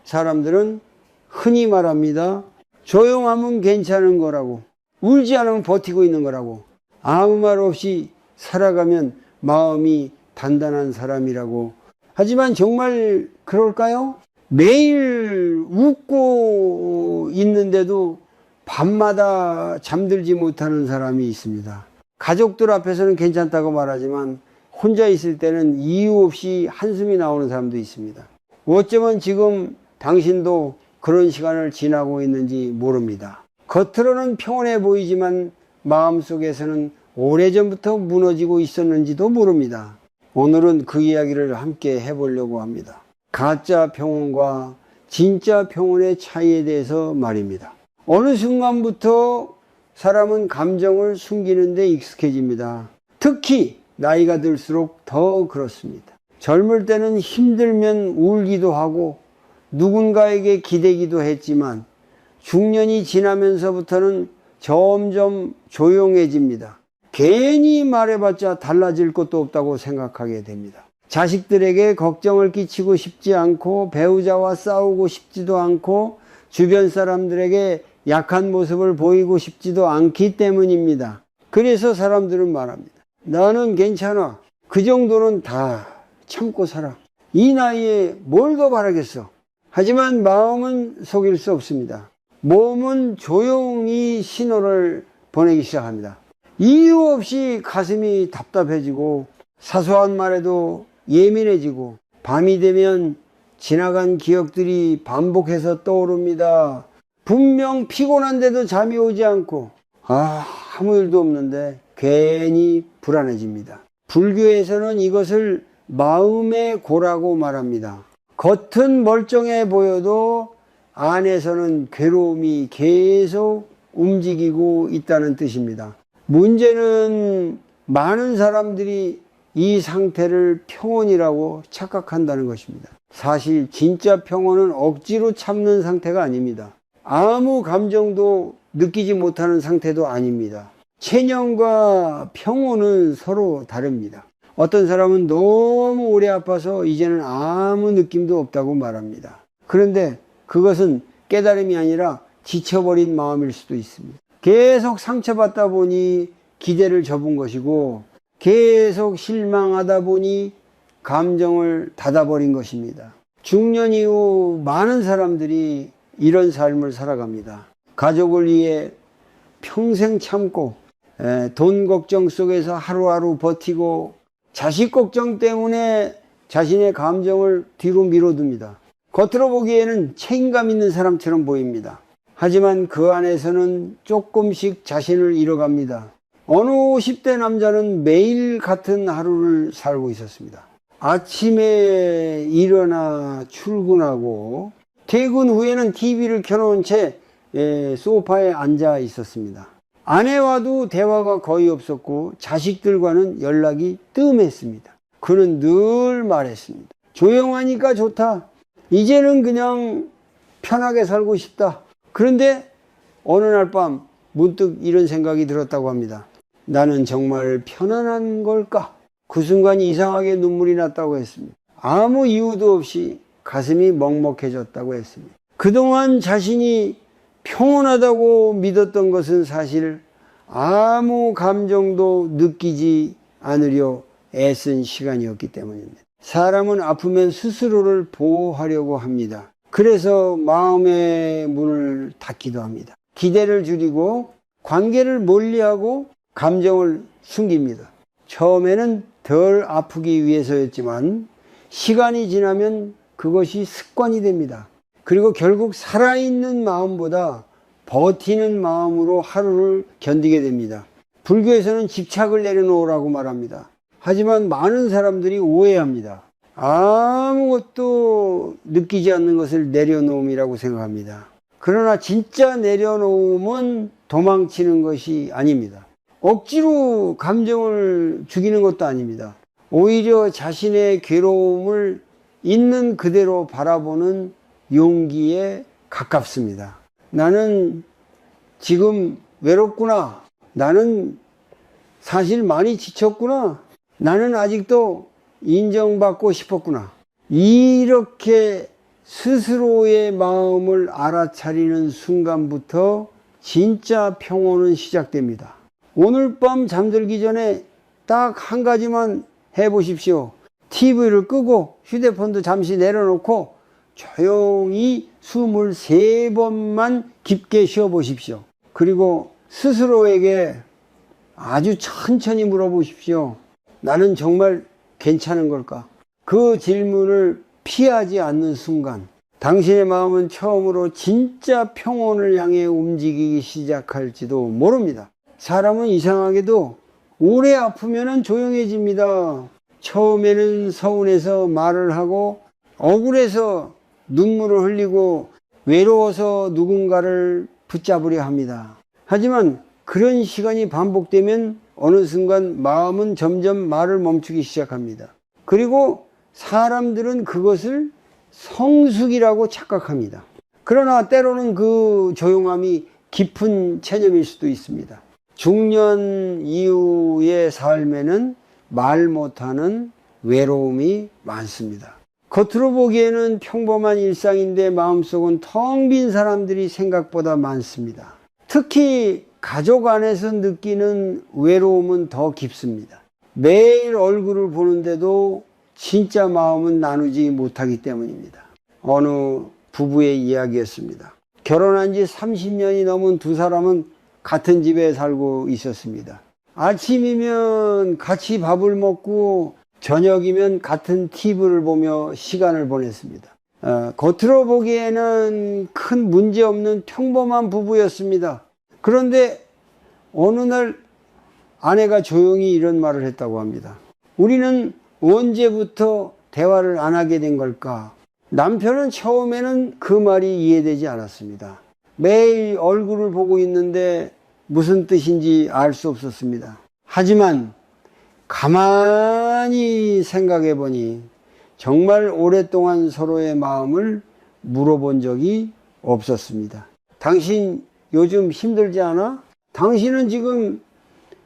사람들은 흔히 말합니다. 조용하면 괜찮은 거라고, 울지 않으면 버티고 있는 거라고, 아무 말 없이 살아가면 마음이 단단한 사람이라고. 하지만 정말 그럴까요? 매일 웃고 있는데도 밤마다 잠들지 못하는 사람이 있습니다. 가족들 앞에서는 괜찮다고 말하지만 혼자 있을 때는 이유 없이 한숨이 나오는 사람도 있습니다. 어쩌면 지금 당신도 그런 시간을 지나고 있는지 모릅니다. 겉으로는 평온해 보이지만 마음속에서는 오래전부터 무너지고 있었는지도 모릅니다. 오늘은 그 이야기를 함께 해보려고 합니다. 가짜 평온과 진짜 평온의 차이에 대해서 말입니다. 어느 순간부터 사람은 감정을 숨기는 데 익숙해집니다. 특히 나이가 들수록 더 그렇습니다. 젊을 때는 힘들면 울기도 하고 누군가에게 기대기도 했지만 중년이 지나면서부터는 점점 조용해집니다. 괜히 말해봤자 달라질 것도 없다고 생각하게 됩니다. 자식들에게 걱정을 끼치고 싶지 않고 배우자와 싸우고 싶지도 않고 주변 사람들에게 약한 모습을 보이고 싶지도 않기 때문입니다. 그래서 사람들은 말합니다. 나는 괜찮아. 그 정도는 다 참고 살아. 이 나이에 뭘 더 바라겠어. 하지만 마음은 속일 수 없습니다. 몸은 조용히 신호를 보내기 시작합니다. 이유 없이 가슴이 답답해지고 사소한 말에도 예민해지고 밤이 되면 지나간 기억들이 반복해서 떠오릅니다. 분명 피곤한데도 잠이 오지 않고 아무 일도 없는데 괜히 불안해집니다. 불교에서는 이것을 마음의 고라고 말합니다. 겉은 멀쩡해 보여도 안에서는 괴로움이 계속 움직이고 있다는 뜻입니다. 문제는 많은 사람들이 이 상태를 평온이라고 착각한다는 것입니다. 사실 진짜 평온은 억지로 참는 상태가 아닙니다. 아무 감정도 느끼지 못하는 상태도 아닙니다. 체념과 평온은 서로 다릅니다. 어떤 사람은 너무 오래 아파서 이제는 아무 느낌도 없다고 말합니다. 그런데 그것은 깨달음이 아니라 지쳐버린 마음일 수도 있습니다. 계속 상처받다 보니 기대를 접은 것이고 계속 실망하다 보니 감정을 닫아버린 것입니다. 중년 이후 많은 사람들이 이런 삶을 살아갑니다. 가족을 위해 평생 참고 돈 걱정 속에서 하루하루 버티고 자식 걱정 때문에 자신의 감정을 뒤로 밀어둡니다. 겉으로 보기에는 책임감 있는 사람처럼 보입니다. 하지만 그 안에서는 조금씩 자신을 잃어갑니다. 어느 50대 남자는 매일 같은 하루를 살고 있었습니다. 아침에 일어나 출근하고 퇴근 후에는 TV를 켜놓은 채 소파에 앉아 있었습니다. 아내와도 대화가 거의 없었고 자식들과는 연락이 뜸했습니다. 그는 늘 말했습니다. 조용하니까 좋다. 이제는 그냥 편하게 살고 싶다. 그런데 어느 날 밤 문득 이런 생각이 들었다고 합니다. 나는 정말 편안한 걸까? 그 순간 이상하게 눈물이 났다고 했습니다. 아무 이유도 없이 가슴이 먹먹해졌다고 했습니다. 그동안 자신이 평온하다고 믿었던 것은 사실 아무 감정도 느끼지 않으려 애쓴 시간이었기 때문입니다. 사람은 아프면 스스로를 보호하려고 합니다. 그래서 마음의 문을 닫기도 합니다. 기대를 줄이고 관계를 멀리하고 감정을 숨깁니다. 처음에는 덜 아프기 위해서였지만 시간이 지나면 그것이 습관이 됩니다. 그리고 결국 살아있는 마음보다 버티는 마음으로 하루를 견디게 됩니다. 불교에서는 집착을 내려놓으라고 말합니다. 하지만 많은 사람들이 오해합니다. 아무것도 느끼지 않는 것을 내려놓음이라고 생각합니다. 그러나 진짜 내려놓음은 도망치는 것이 아닙니다. 억지로 감정을 죽이는 것도 아닙니다. 오히려 자신의 괴로움을 있는 그대로 바라보는 용기에 가깝습니다. 나는 지금 외롭구나. 나는 사실 많이 지쳤구나. 나는 아직도 인정받고 싶었구나. 이렇게 스스로의 마음을 알아차리는 순간부터 진짜 평온은 시작됩니다. 오늘 밤 잠들기 전에 딱 한 가지만 해보십시오. TV를 끄고 휴대폰도 잠시 내려놓고 조용히 숨을 3번만 깊게 쉬어보십시오. 그리고 스스로에게 아주 천천히 물어보십시오. 나는 정말 괜찮은 걸까? 그 질문을 피하지 않는 순간 당신의 마음은 처음으로 진짜 평온을 향해 움직이기 시작할지도 모릅니다. 사람은 이상하게도 오래 아프면 조용해집니다. 처음에는 서운해서 말을 하고 억울해서 눈물을 흘리고 외로워서 누군가를 붙잡으려 합니다. 하지만 그런 시간이 반복되면 어느 순간 마음은 점점 말을 멈추기 시작합니다. 그리고 사람들은 그것을 성숙이라고 착각합니다. 그러나 때로는 그 조용함이 깊은 체념일 수도 있습니다. 중년 이후의 삶에는 말 못하는 외로움이 많습니다. 겉으로 보기에는 평범한 일상인데 마음속은 텅 빈 사람들이 생각보다 많습니다. 특히 가족 안에서 느끼는 외로움은 더 깊습니다. 매일 얼굴을 보는데도 진짜 마음은 나누지 못하기 때문입니다. 어느 부부의 이야기였습니다. 결혼한 지 30년이 넘은 두 사람은 같은 집에 살고 있었습니다. 아침이면 같이 밥을 먹고 저녁이면 같은 TV를 보며 시간을 보냈습니다. 겉으로 보기에는 큰 문제 없는 평범한 부부였습니다. 그런데 어느 날 아내가 조용히 이런 말을 했다고 합니다. 우리는 언제부터 대화를 안 하게 된 걸까? 남편은 처음에는 그 말이 이해되지 않았습니다. 매일 얼굴을 보고 있는데 무슨 뜻인지 알 수 없었습니다. 하지만 가만히 생각해 보니 정말 오랫동안 서로의 마음을 물어본 적이 없었습니다. 당신 요즘 힘들지 않아? 당신은 지금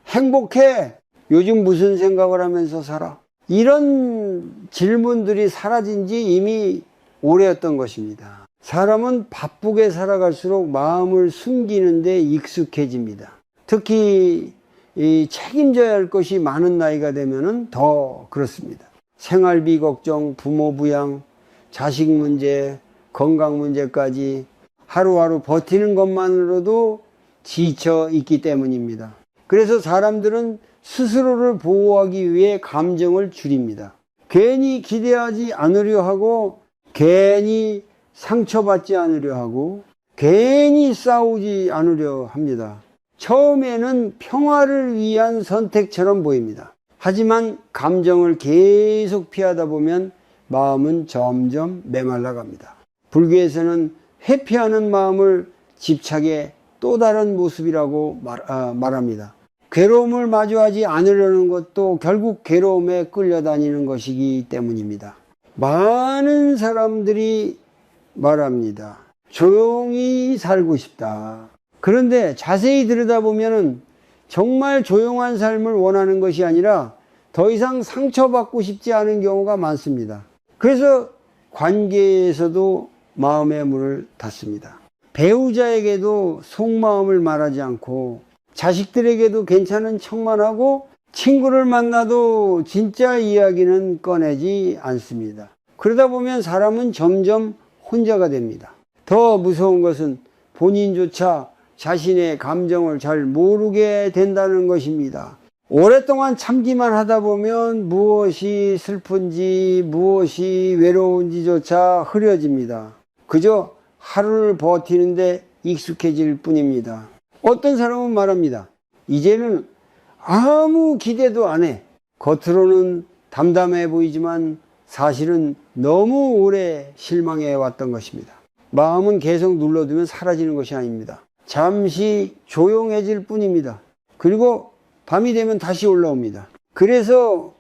행복해? 요즘 무슨 생각을 하면서 살아? 이런 질문들이 사라진 지 이미 오래였던 것입니다. 사람은 바쁘게 살아갈수록 마음을 숨기는 데 익숙해집니다. 특히 이 책임져야 할 것이 많은 나이가 되면 더 그렇습니다. 생활비 걱정, 부모 부양, 자식 문제, 건강 문제까지 하루하루 버티는 것만으로도 지쳐 있기 때문입니다. 그래서 사람들은 스스로를 보호하기 위해 감정을 줄입니다. 괜히 기대하지 않으려 하고, 괜히 상처받지 않으려 하고, 괜히 싸우지 않으려 합니다. 처음에는 평화를 위한 선택처럼 보입니다. 하지만 감정을 계속 피하다 보면 마음은 점점 메말라 갑니다. 불교에서는 회피하는 마음을 집착의 또 다른 모습이라고 말합니다. 괴로움을 마주하지 않으려는 것도 결국 괴로움에 끌려다니는 것이기 때문입니다. 많은 사람들이 말합니다. 조용히 살고 싶다. 그런데 자세히 들여다보면 정말 조용한 삶을 원하는 것이 아니라 더 이상 상처받고 싶지 않은 경우가 많습니다. 그래서 관계에서도 마음의 문을 닫습니다. 배우자에게도 속마음을 말하지 않고, 자식들에게도 괜찮은 척만 하고, 친구를 만나도 진짜 이야기는 꺼내지 않습니다. 그러다 보면 사람은 점점 혼자가 됩니다. 더 무서운 것은 본인조차 자신의 감정을 잘 모르게 된다는 것입니다. 오랫동안 참기만 하다 보면 무엇이 슬픈지 무엇이 외로운지조차 흐려집니다. 그저 하루를 버티는데 익숙해질 뿐입니다. 어떤 사람은 말합니다. 이제는 아무 기대도 안 해. 겉으로는 담담해 보이지만 사실은 너무 오래 실망해 왔던 것입니다. 마음은 계속 눌러두면 사라지는 것이 아닙니다. 잠시 조용해질 뿐입니다. 그리고 밤이 되면 다시 올라옵니다. 그래서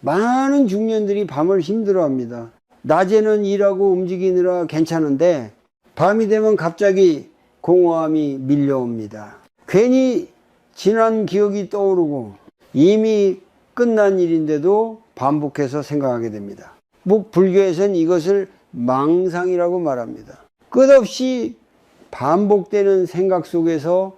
많은 중년들이 밤을 힘들어합니다. 낮에는 일하고 움직이느라 괜찮은데 밤이 되면 갑자기 공허함이 밀려옵니다. 괜히 지난 기억이 떠오르고 이미 끝난 일인데도 반복해서 생각하게 됩니다. 불교에서는 이것을 망상이라고 말합니다. 끝없이 반복되는 생각 속에서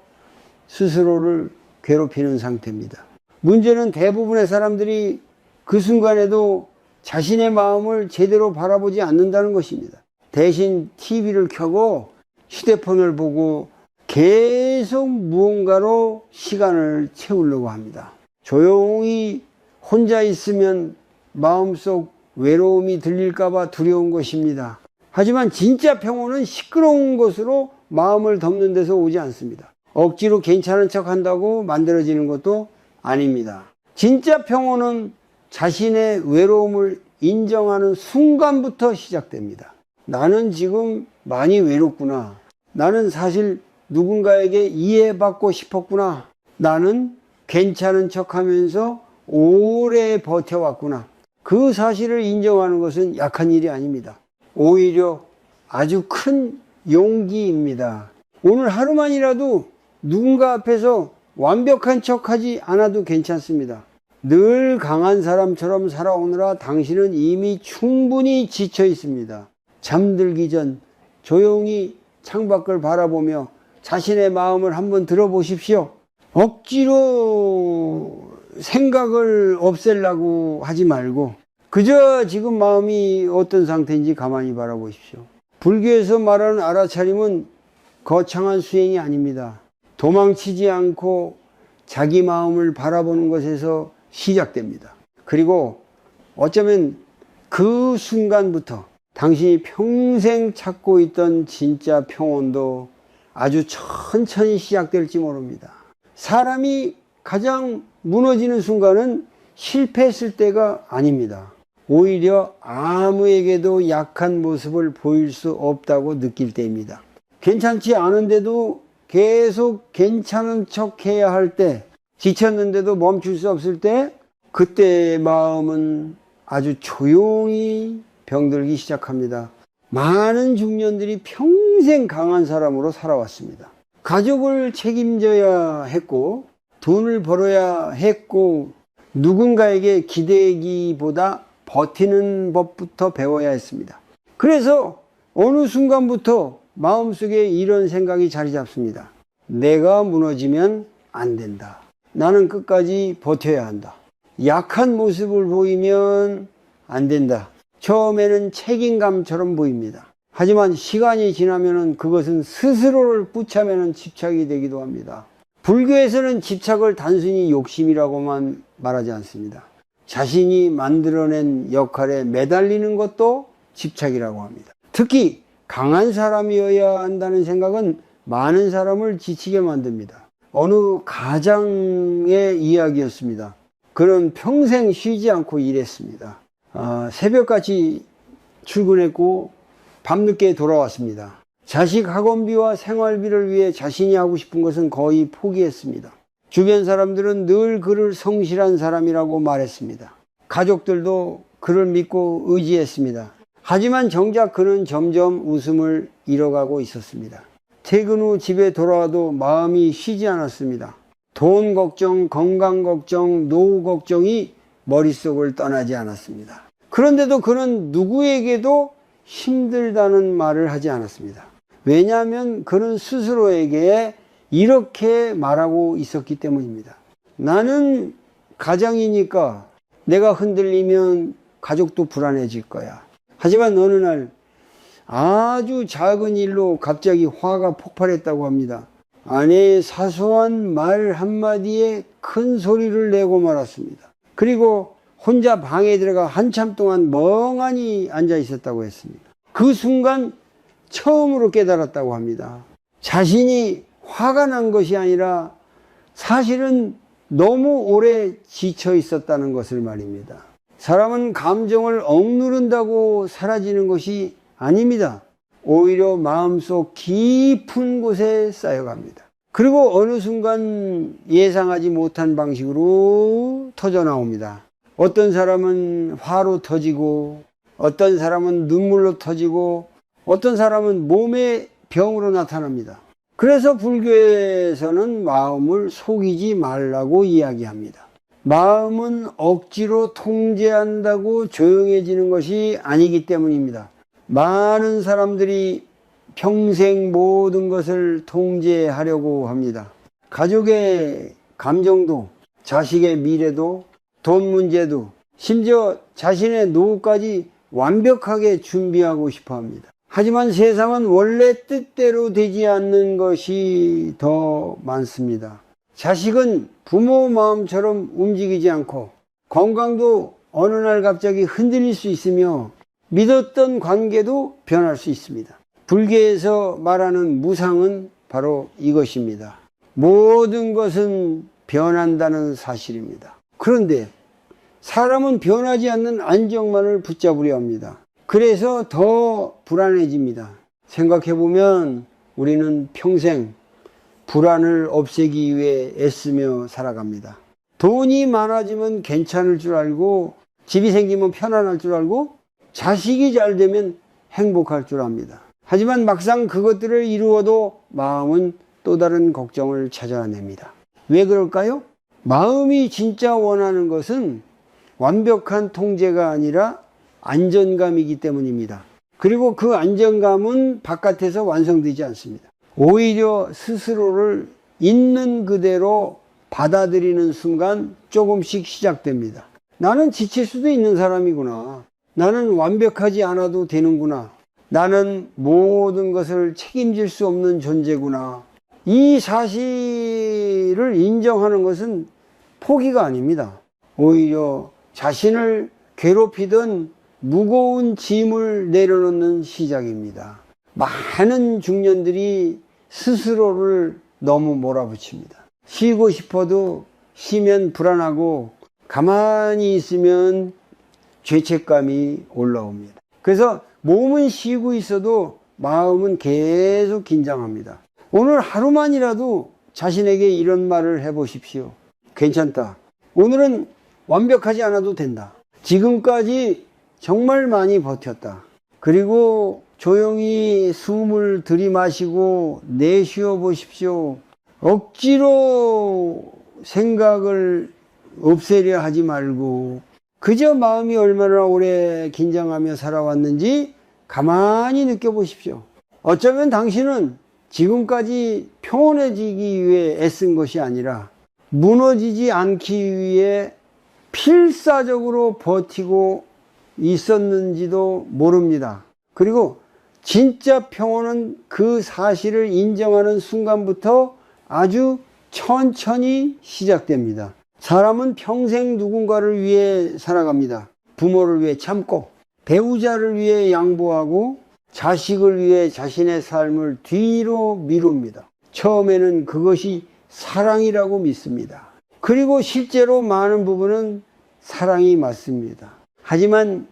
스스로를 괴롭히는 상태입니다. 문제는 대부분의 사람들이 그 순간에도 자신의 마음을 제대로 바라보지 않는다는 것입니다. 대신 TV를 켜고 휴대폰을 보고 계속 무언가로 시간을 채우려고 합니다. 조용히 혼자 있으면 마음속 외로움이 들릴까봐 두려운 것입니다. 하지만 진짜 평온은 시끄러운 것으로 마음을 덮는 데서 오지 않습니다. 억지로 괜찮은 척 한다고 만들어지는 것도 아닙니다. 진짜 평온은 자신의 외로움을 인정하는 순간부터 시작됩니다. 나는 지금 많이 외롭구나. 나는 사실 누군가에게 이해받고 싶었구나. 나는 괜찮은 척 하면서 오래 버텨왔구나. 그 사실을 인정하는 것은 약한 일이 아닙니다. 오히려 아주 큰 용기입니다. 오늘 하루만이라도 누군가 앞에서 완벽한 척하지 않아도 괜찮습니다. 늘 강한 사람처럼 살아오느라 당신은 이미 충분히 지쳐 있습니다. 잠들기 전 조용히 창밖을 바라보며 자신의 마음을 한번 들어보십시오. 억지로 생각을 없애려고 하지 말고 그저 지금 마음이 어떤 상태인지 가만히 바라보십시오. 불교에서 말하는 알아차림은 거창한 수행이 아닙니다. 도망치지 않고 자기 마음을 바라보는 것에서 시작됩니다. 그리고 어쩌면 그 순간부터 당신이 평생 찾고 있던 진짜 평온도 아주 천천히 시작될지 모릅니다. 사람이 가장 무너지는 순간은 실패했을 때가 아닙니다. 오히려 아무에게도 약한 모습을 보일 수 없다고 느낄 때입니다. 괜찮지 않은데도 계속 괜찮은 척 해야 할 때, 지쳤는데도 멈출 수 없을 때, 그때의 마음은 아주 조용히 병들기 시작합니다. 많은 중년들이 평생 강한 사람으로 살아왔습니다. 가족을 책임져야 했고, 돈을 벌어야 했고, 누군가에게 기대기보다 버티는 법부터 배워야 했습니다. 그래서 어느 순간부터 마음속에 이런 생각이 자리 잡습니다. 내가 무너지면 안 된다. 나는 끝까지 버텨야 한다. 약한 모습을 보이면 안 된다. 처음에는 책임감처럼 보입니다. 하지만 시간이 지나면 그것은 스스로를 뿌차매는 집착이 되기도 합니다. 불교에서는 집착을 단순히 욕심이라고만 말하지 않습니다. 자신이 만들어낸 역할에 매달리는 것도 집착이라고 합니다. 특히 강한 사람이어야 한다는 생각은 많은 사람을 지치게 만듭니다. 어느 가장의 이야기였습니다. 그는 평생 쉬지 않고 일했습니다. 새벽까지 출근했고 밤늦게 돌아왔습니다. 자식 학원비와 생활비를 위해 자신이 하고 싶은 것은 거의 포기했습니다. 주변 사람들은 늘 그를 성실한 사람이라고 말했습니다. 가족들도 그를 믿고 의지했습니다. 하지만 정작 그는 점점 웃음을 잃어가고 있었습니다. 퇴근 후 집에 돌아와도 마음이 쉬지 않았습니다. 돈 걱정, 건강 걱정, 노후 걱정이 머릿속을 떠나지 않았습니다. 그런데도 그는 누구에게도 힘들다는 말을 하지 않았습니다. 왜냐하면 그는 스스로에게 이렇게 말하고 있었기 때문입니다. 나는 가장이니까 내가 흔들리면 가족도 불안해질 거야. 하지만 어느 날 아주 작은 일로 갑자기 화가 폭발했다고 합니다. 아내의 사소한 말 한마디에 큰 소리를 내고 말았습니다. 그리고 혼자 방에 들어가 한참 동안 멍하니 앉아 있었다고 했습니다. 그 순간 처음으로 깨달았다고 합니다. 자신이 화가 난 것이 아니라 사실은 너무 오래 지쳐 있었다는 것을 말입니다. 사람은 감정을 억누른다고 사라지는 것이 아닙니다. 오히려 마음속 깊은 곳에 쌓여갑니다. 그리고 어느 순간 예상하지 못한 방식으로 터져나옵니다. 어떤 사람은 화로 터지고, 어떤 사람은 눈물로 터지고, 어떤 사람은 몸의 병으로 나타납니다. 그래서 불교에서는 마음을 속이지 말라고 이야기합니다. 마음은 억지로 통제한다고 조용해지는 것이 아니기 때문입니다. 많은 사람들이 평생 모든 것을 통제하려고 합니다. 가족의 감정도, 자식의 미래도, 돈 문제도, 심지어 자신의 노후까지 완벽하게 준비하고 싶어 합니다. 하지만 세상은 원래 뜻대로 되지 않는 것이 더 많습니다. 자식은 부모 마음처럼 움직이지 않고 건강도 어느 날 갑자기 흔들릴 수 있으며 믿었던 관계도 변할 수 있습니다. 불교에서 말하는 무상은 바로 이것입니다. 모든 것은 변한다는 사실입니다. 그런데 사람은 변하지 않는 안정만을 붙잡으려 합니다. 그래서 더 불안해집니다. 생각해보면 우리는 평생 불안을 없애기 위해 애쓰며 살아갑니다. 돈이 많아지면 괜찮을 줄 알고, 집이 생기면 편안할 줄 알고, 자식이 잘 되면 행복할 줄 압니다. 하지만 막상 그것들을 이루어도 마음은 또 다른 걱정을 찾아냅니다. 왜 그럴까요? 마음이 진짜 원하는 것은 완벽한 통제가 아니라 안정감이기 때문입니다. 그리고 그 안정감은 바깥에서 완성되지 않습니다. 오히려 스스로를 있는 그대로 받아들이는 순간 조금씩 시작됩니다. 나는 지칠 수도 있는 사람이구나. 나는 완벽하지 않아도 되는구나. 나는 모든 것을 책임질 수 없는 존재구나. 이 사실을 인정하는 것은 포기가 아닙니다. 오히려 자신을 괴롭히던 무거운 짐을 내려놓는 시작입니다. 많은 중년들이 스스로를 너무 몰아붙입니다. 쉬고 싶어도 쉬면 불안하고 가만히 있으면 죄책감이 올라옵니다. 그래서 몸은 쉬고 있어도 마음은 계속 긴장합니다. 오늘 하루만이라도 자신에게 이런 말을 해보십시오. 괜찮다. 오늘은 완벽하지 않아도 된다. 지금까지 정말 많이 버텼다. 그리고 조용히 숨을 들이마시고 내쉬어 보십시오. 억지로 생각을 없애려 하지 말고 그저 마음이 얼마나 오래 긴장하며 살아왔는지 가만히 느껴보십시오. 어쩌면 당신은 지금까지 평온해지기 위해 애쓴 것이 아니라 무너지지 않기 위해 필사적으로 버티고 있었는지도 모릅니다. 그리고 진짜 평온은 그 사실을 인정하는 순간부터 아주 천천히 시작됩니다. 사람은 평생 누군가를 위해 살아갑니다. 부모를 위해 참고, 배우자를 위해 양보하고, 자식을 위해 자신의 삶을 뒤로 미룹니다. 처음에는 그것이 사랑이라고 믿습니다. 그리고 실제로 많은 부분은 사랑이 맞습니다. 하지만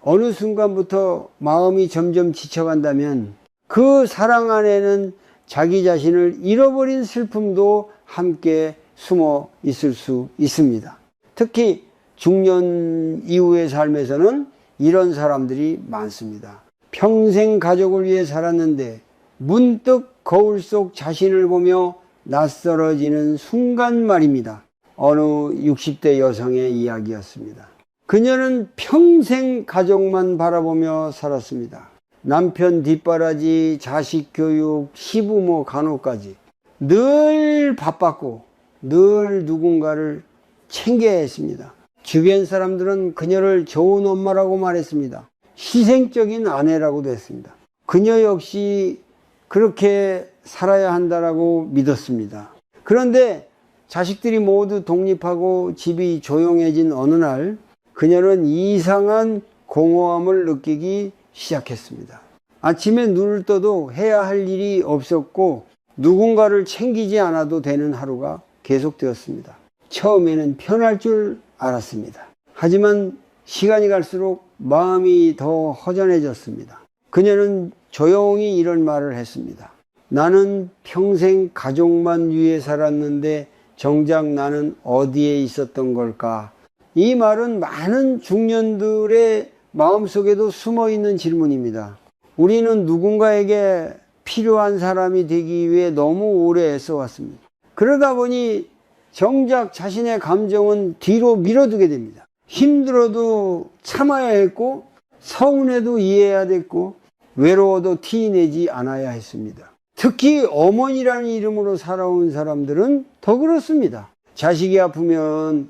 어느 순간부터 마음이 점점 지쳐간다면 그 사랑 안에는 자기 자신을 잃어버린 슬픔도 함께 숨어 있을 수 있습니다. 특히 중년 이후의 삶에서는 이런 사람들이 많습니다. 평생 가족을 위해 살았는데 문득 거울 속 자신을 보며 낯설어지는 순간 말입니다. 어느 60대 여성의 이야기였습니다. 그녀는 평생 가족만 바라보며 살았습니다. 남편 뒷바라지, 자식 교육, 시부모 간호까지 늘 바빴고 늘 누군가를 챙겨야 했습니다. 주변 사람들은 그녀를 좋은 엄마라고 말했습니다. 희생적인 아내라고도 했습니다. 그녀 역시 그렇게 살아야 한다라고 믿었습니다. 그런데 자식들이 모두 독립하고 집이 조용해진 어느 날 그녀는 이상한 공허함을 느끼기 시작했습니다. 아침에 눈을 떠도 해야 할 일이 없었고 누군가를 챙기지 않아도 되는 하루가 계속되었습니다. 처음에는 편할 줄 알았습니다. 하지만 시간이 갈수록 마음이 더 허전해졌습니다. 그녀는 조용히 이런 말을 했습니다. 나는 평생 가족만 위해 살았는데 정작 나는 어디에 있었던 걸까? 이 말은 많은 중년들의 마음속에도 숨어있는 질문입니다. 우리는 누군가에게 필요한 사람이 되기 위해 너무 오래 애써왔습니다. 그러다 보니 정작 자신의 감정은 뒤로 밀어두게 됩니다. 힘들어도 참아야 했고 서운해도 이해해야 됐고 외로워도 티 내지 않아야 했습니다. 특히 어머니라는 이름으로 살아온 사람들은 더 그렇습니다. 자식이 아프면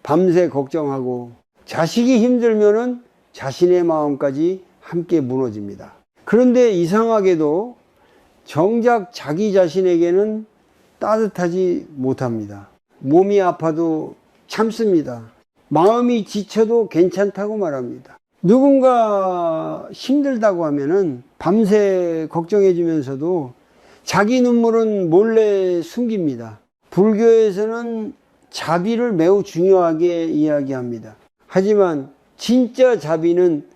밤새 걱정하고 자식이 힘들면은 자신의 마음까지 함께 무너집니다. 그런데 이상하게도 정작 자기 자신에게는 따뜻하지 못합니다. 몸이 아파도 참습니다. 마음이 지쳐도 괜찮다고 말합니다. 누군가 힘들다고 하면은 밤새 걱정해 주면서도 자기 눈물은 몰래 숨깁니다. 불교에서는 자비를 매우 중요하게 이야기합니다. 하지만 진짜 자비는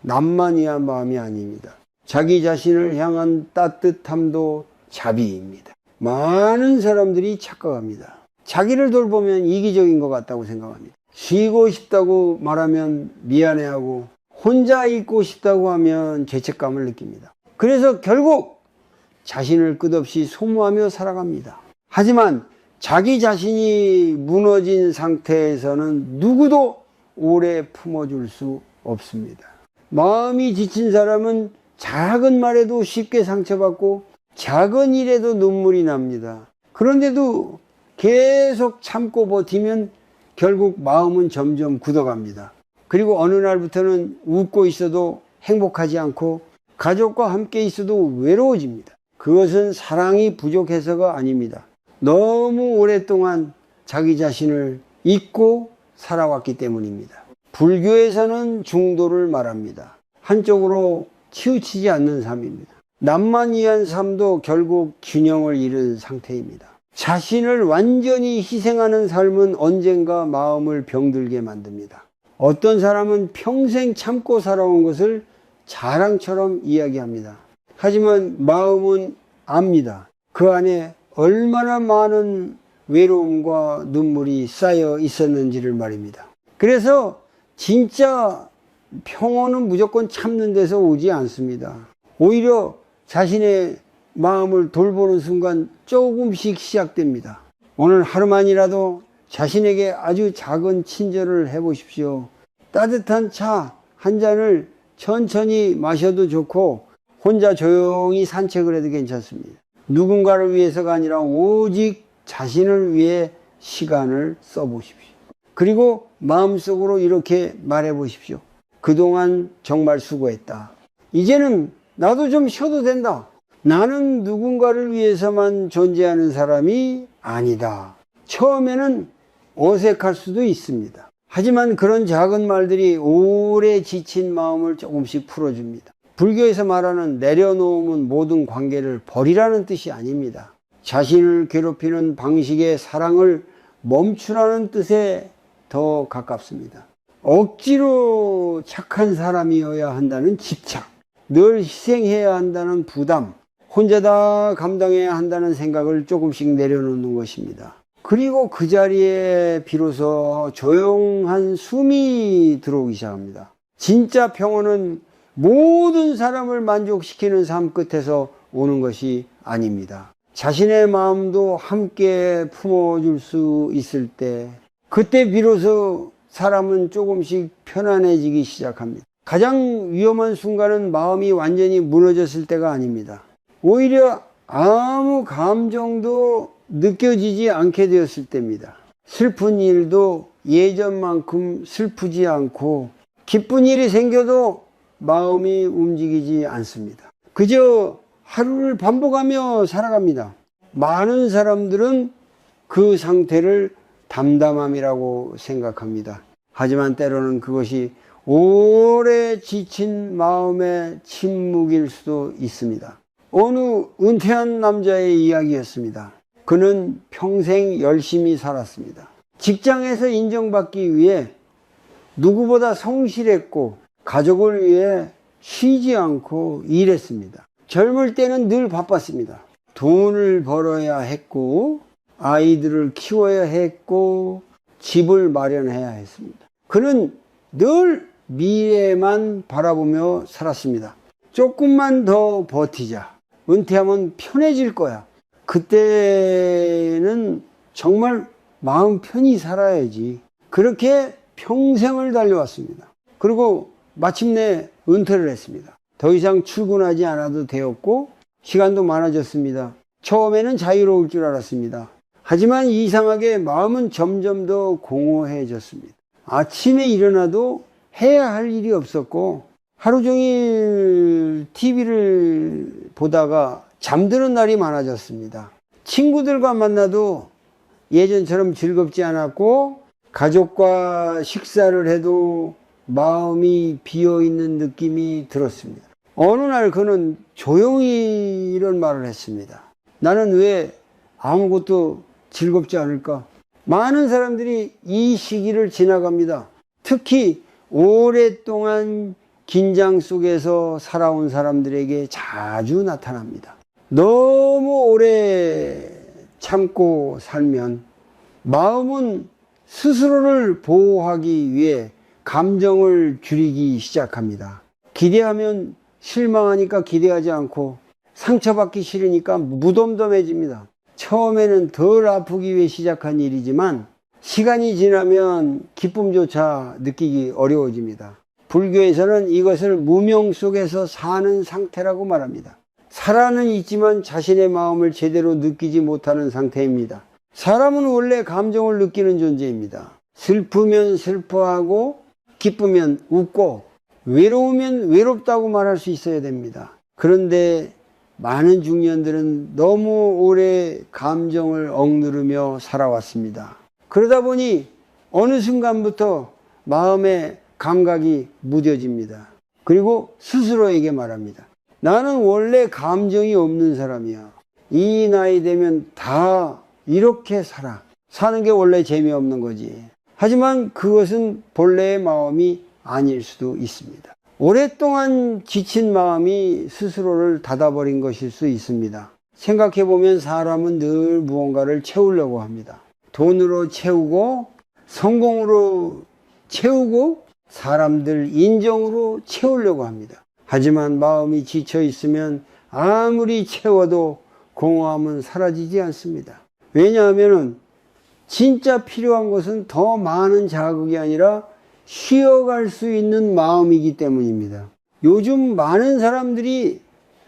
남만 위한 마음이 아닙니다. 자기 자신을 향한 따뜻함도 자비입니다. 많은 사람들이 착각합니다. 자기를 돌보면 이기적인 것 같다고 생각합니다. 쉬고 싶다고 말하면 미안해하고 혼자 있고 싶다고 하면 죄책감을 느낍니다. 그래서 결국 자신을 끝없이 소모하며 살아갑니다. 하지만 자기 자신이 무너진 상태에서는 누구도 오래 품어줄 수 없습니다. 마음이 지친 사람은 작은 말에도 쉽게 상처받고 작은 일에도 눈물이 납니다. 그런데도 계속 참고 버티면 결국 마음은 점점 굳어갑니다. 그리고 어느 날부터는 웃고 있어도 행복하지 않고 가족과 함께 있어도 외로워집니다. 그것은 사랑이 부족해서가 아닙니다. 너무 오랫동안 자기 자신을 잊고 살아왔기 때문입니다. 불교에서는 중도를 말합니다. 한쪽으로 치우치지 않는 삶입니다. 남만 위한 삶도 결국 균형을 잃은 상태입니다. 자신을 완전히 희생하는 삶은 언젠가 마음을 병들게 만듭니다. 어떤 사람은 평생 참고 살아온 것을 자랑처럼 이야기합니다. 하지만 마음은 압니다. 그 안에 얼마나 많은 외로움과 눈물이 쌓여 있었는지를 말입니다. 그래서 진짜 평온은 무조건 참는 데서 오지 않습니다. 오히려 자신의 마음을 돌보는 순간 조금씩 시작됩니다. 오늘 하루만이라도 자신에게 아주 작은 친절을 해보십시오. 따뜻한 차 한 잔을 천천히 마셔도 좋고 혼자 조용히 산책을 해도 괜찮습니다. 누군가를 위해서가 아니라 오직 자신을 위해 시간을 써보십시오. 그리고 마음속으로 이렇게 말해보십시오. 그동안 정말 수고했다. 이제는 나도 좀 쉬어도 된다. 나는 누군가를 위해서만 존재하는 사람이 아니다. 처음에는 어색할 수도 있습니다. 하지만 그런 작은 말들이 오래 지친 마음을 조금씩 풀어줍니다. 불교에서 말하는 내려놓으면 모든 관계를 버리라는 뜻이 아닙니다. 자신을 괴롭히는 방식의 사랑을 멈추라는 뜻에 더 가깝습니다. 억지로 착한 사람이어야 한다는 집착, 늘 희생해야 한다는 부담, 혼자 다 감당해야 한다는 생각을 조금씩 내려놓는 것입니다. 그리고 그 자리에 비로소 조용한 숨이 들어오기 시작합니다. 진짜 평온은 모든 사람을 만족시키는 삶 끝에서 오는 것이 아닙니다. 자신의 마음도 함께 품어줄 수 있을 때, 그때 비로소 사람은 조금씩 편안해지기 시작합니다. 가장 위험한 순간은 마음이 완전히 무너졌을 때가 아닙니다. 오히려 아무 감정도 느껴지지 않게 되었을 때입니다. 슬픈 일도 예전만큼 슬프지 않고 기쁜 일이 생겨도 마음이 움직이지 않습니다. 그저 하루를 반복하며 살아갑니다. 많은 사람들은 그 상태를 담담함이라고 생각합니다. 하지만 때로는 그것이 오래 지친 마음의 침묵일 수도 있습니다. 어느 은퇴한 남자의 이야기였습니다. 그는 평생 열심히 살았습니다. 직장에서 인정받기 위해 누구보다 성실했고 가족을 위해 쉬지 않고 일했습니다. 젊을 때는 늘 바빴습니다. 돈을 벌어야 했고 아이들을 키워야 했고 집을 마련해야 했습니다. 그는 늘 미래만 바라보며 살았습니다. 조금만 더 버티자. 은퇴하면 편해질 거야. 그때는 정말 마음 편히 살아야지. 그렇게 평생을 달려왔습니다. 그리고 마침내 은퇴를 했습니다. 더 이상 출근하지 않아도 되었고 시간도 많아졌습니다. 처음에는 자유로울 줄 알았습니다. 하지만 이상하게 마음은 점점 더 공허해졌습니다. 아침에 일어나도 해야 할 일이 없었고 하루 종일 TV를 보다가 잠드는 날이 많아졌습니다. 친구들과 만나도 예전처럼 즐겁지 않았고 가족과 식사를 해도 마음이 비어있는 느낌이 들었습니다. 어느 날 그는 조용히 이런 말을 했습니다. 나는 왜 아무것도 즐겁지 않을까? 많은 사람들이 이 시기를 지나갑니다. 특히 오랫동안 긴장 속에서 살아온 사람들에게 자주 나타납니다. 너무 오래 참고 살면 마음은 스스로를 보호하기 위해 감정을 줄이기 시작합니다. 기대하면 실망하니까 기대하지 않고 상처받기 싫으니까 무덤덤해집니다. 처음에는 덜 아프기 위해 시작한 일이지만 시간이 지나면 기쁨조차 느끼기 어려워집니다. 불교에서는 이것을 무명 속에서 사는 상태라고 말합니다. 살아는 있지만 자신의 마음을 제대로 느끼지 못하는 상태입니다. 사람은 원래 감정을 느끼는 존재입니다. 슬프면 슬퍼하고 기쁘면 웃고 외로우면 외롭다고 말할 수 있어야 됩니다. 그런데 많은 중년들은 너무 오래 감정을 억누르며 살아왔습니다. 그러다 보니 어느 순간부터 마음의 감각이 무뎌집니다. 그리고 스스로에게 말합니다. 나는 원래 감정이 없는 사람이야. 이 나이 되면 다 이렇게 살아. 사는 게 원래 재미없는 거지. 하지만 그것은 본래의 마음이 아닐 수도 있습니다. 오랫동안 지친 마음이 스스로를 닫아버린 것일 수 있습니다. 생각해보면 사람은 늘 무언가를 채우려고 합니다. 돈으로 채우고 성공으로 채우고 사람들 인정으로 채우려고 합니다. 하지만 마음이 지쳐 있으면 아무리 채워도 공허함은 사라지지 않습니다. 왜냐하면 진짜 필요한 것은 더 많은 자극이 아니라 쉬어갈 수 있는 마음이기 때문입니다. 요즘 많은 사람들이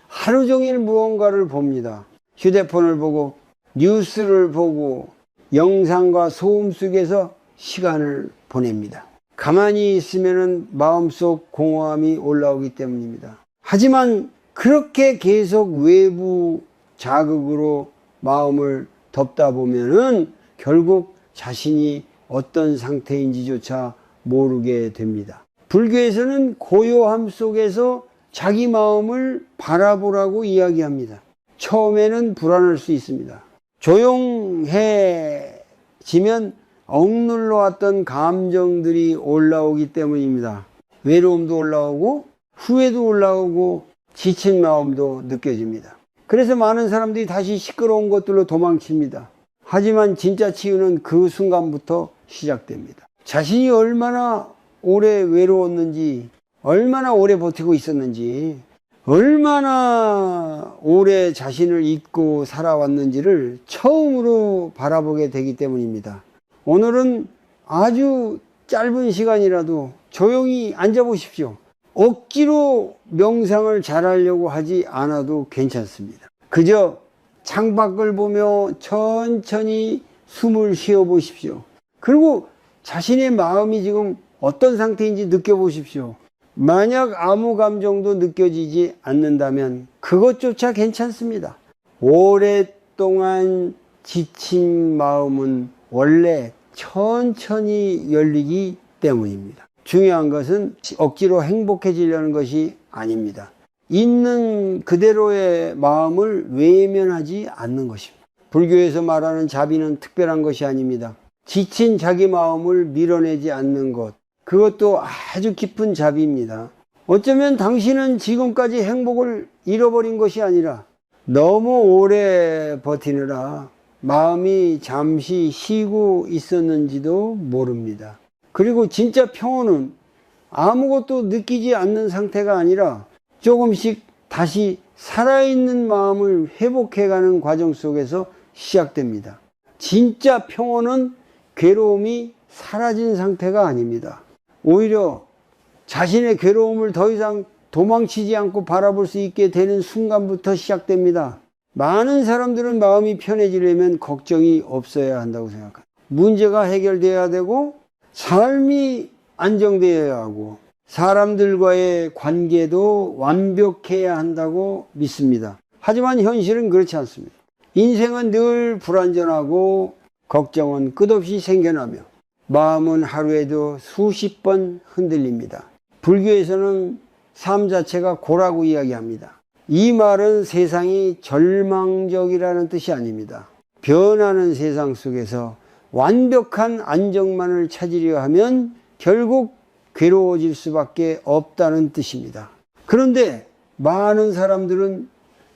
하루 종일 무언가를 봅니다. 휴대폰을 보고 뉴스를 보고 영상과 소음 속에서 시간을 보냅니다. 가만히 있으면 마음속 공허함이 올라오기 때문입니다. 하지만 그렇게 계속 외부 자극으로 마음을 덮다 보면은 결국 자신이 어떤 상태인지조차 모르게 됩니다. 불교에서는 고요함 속에서 자기 마음을 바라보라고 이야기합니다. 처음에는 불안할 수 있습니다. 조용해지면 억눌러 왔던 감정들이 올라오기 때문입니다. 외로움도 올라오고 후회도 올라오고 지친 마음도 느껴집니다. 그래서 많은 사람들이 다시 시끄러운 것들로 도망칩니다. 하지만 진짜 치유는 그 순간부터 시작됩니다. 자신이 얼마나 오래 외로웠는지, 얼마나 오래 버티고 있었는지, 얼마나 오래 자신을 잊고 살아왔는지를 처음으로 바라보게 되기 때문입니다. 오늘은 아주 짧은 시간이라도 조용히 앉아 보십시오. 억지로 명상을 잘하려고 하지 않아도 괜찮습니다. 그저 창밖을 보며 천천히 숨을 쉬어 보십시오. 그리고 자신의 마음이 지금 어떤 상태인지 느껴보십시오. 만약 아무 감정도 느껴지지 않는다면 그것조차 괜찮습니다. 오랫동안 지친 마음은 원래 천천히 열리기 때문입니다. 중요한 것은 억지로 행복해지려는 것이 아닙니다. 있는 그대로의 마음을 외면하지 않는 것입니다. 불교에서 말하는 자비는 특별한 것이 아닙니다. 지친 자기 마음을 밀어내지 않는 것, 그것도 아주 깊은 자비입니다. 어쩌면 당신은 지금까지 행복을 잃어버린 것이 아니라 너무 오래 버티느라 마음이 잠시 쉬고 있었는지도 모릅니다. 그리고 진짜 평온은 아무것도 느끼지 않는 상태가 아니라 조금씩 다시 살아있는 마음을 회복해가는 과정 속에서 시작됩니다. 진짜 평온은 괴로움이 사라진 상태가 아닙니다. 오히려 자신의 괴로움을 더 이상 도망치지 않고 바라볼 수 있게 되는 순간부터 시작됩니다. 많은 사람들은 마음이 편해지려면 걱정이 없어야 한다고 생각합니다. 문제가 해결돼야 되고 삶이 안정되어야 하고 사람들과의 관계도 완벽해야 한다고 믿습니다. 하지만 현실은 그렇지 않습니다. 인생은 늘 불완전하고 걱정은 끝없이 생겨나며 마음은 하루에도 수십 번 흔들립니다. 불교에서는 삶 자체가 고라고 이야기합니다. 이 말은 세상이 절망적이라는 뜻이 아닙니다. 변하는 세상 속에서 완벽한 안정만을 찾으려 하면 결국 괴로워질 수밖에 없다는 뜻입니다. 그런데 많은 사람들은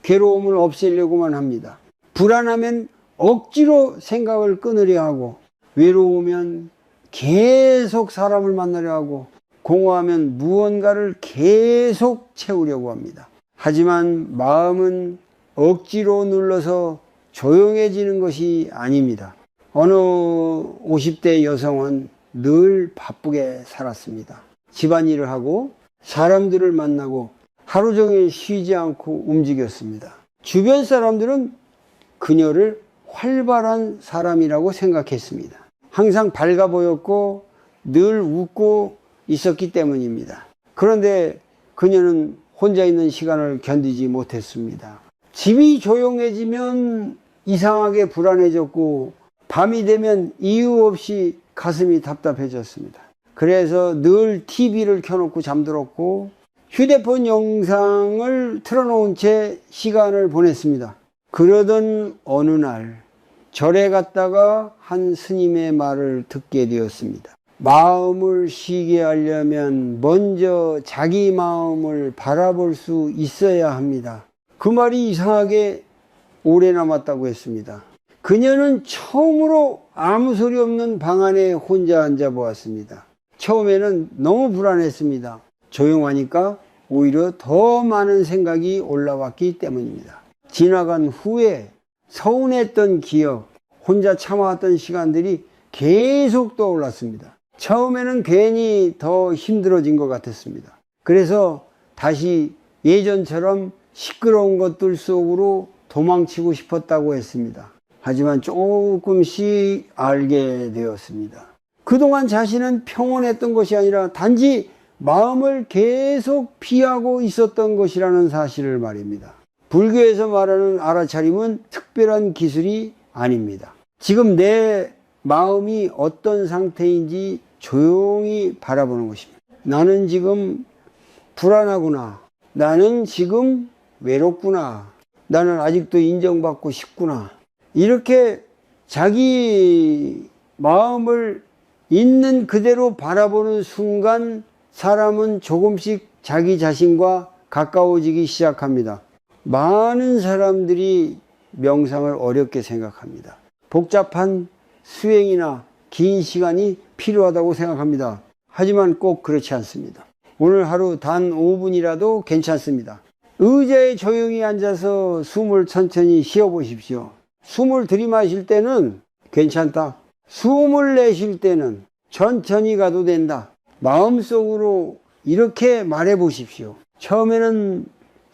괴로움을 없애려고만 합니다. 불안하면 억지로 생각을 끊으려 하고, 외로우면 계속 사람을 만나려 하고, 공허하면 무언가를 계속 채우려고 합니다. 하지만 마음은 억지로 눌러서 조용해지는 것이 아닙니다. 어느 50대 여성은 늘 바쁘게 살았습니다. 집안일을 하고 사람들을 만나고 하루 종일 쉬지 않고 움직였습니다. 주변 사람들은 그녀를 활발한 사람이라고 생각했습니다. 항상 밝아 보였고 늘 웃고 있었기 때문입니다. 그런데 그녀는 혼자 있는 시간을 견디지 못했습니다. 집이 조용해지면 이상하게 불안해졌고 밤이 되면 이유 없이 가슴이 답답해졌습니다. 그래서 늘 TV를 켜놓고 잠들었고 휴대폰 영상을 틀어놓은 채 시간을 보냈습니다. 그러던 어느 날 절에 갔다가 한 스님의 말을 듣게 되었습니다. 마음을 쉬게 하려면 먼저 자기 마음을 바라볼 수 있어야 합니다. 그 말이 이상하게 오래 남았다고 했습니다. 그녀는 처음으로 아무 소리 없는 방 안에 혼자 앉아 보았습니다. 처음에는 너무 불안했습니다. 조용하니까 오히려 더 많은 생각이 올라왔기 때문입니다. 지나간 후에 서운했던 기억, 혼자 참아왔던 시간들이 계속 떠올랐습니다. 처음에는 괜히 더 힘들어진 것 같았습니다. 그래서 다시 예전처럼 시끄러운 것들 속으로 도망치고 싶었다고 했습니다. 하지만 조금씩 알게 되었습니다. 그동안 자신은 평온했던 것이 아니라 단지 마음을 계속 피하고 있었던 것이라는 사실을 말입니다. 불교에서 말하는 알아차림은 특별한 기술이 아닙니다. 지금 내 마음이 어떤 상태인지 조용히 바라보는 것입니다. 나는 지금 불안하구나. 나는 지금 외롭구나. 나는 아직도 인정받고 싶구나. 이렇게 자기 마음을 있는 그대로 바라보는 순간 사람은 조금씩 자기 자신과 가까워지기 시작합니다. 많은 사람들이 명상을 어렵게 생각합니다. 복잡한 수행이나 긴 시간이 필요하다고 생각합니다. 하지만 꼭 그렇지 않습니다. 오늘 하루 단 5분이라도 괜찮습니다. 의자에 조용히 앉아서 숨을 천천히 쉬어 보십시오. 숨을 들이마실 때는 괜찮다. 숨을 내쉴 때는 천천히 가도 된다. 마음속으로 이렇게 말해 보십시오. 처음에는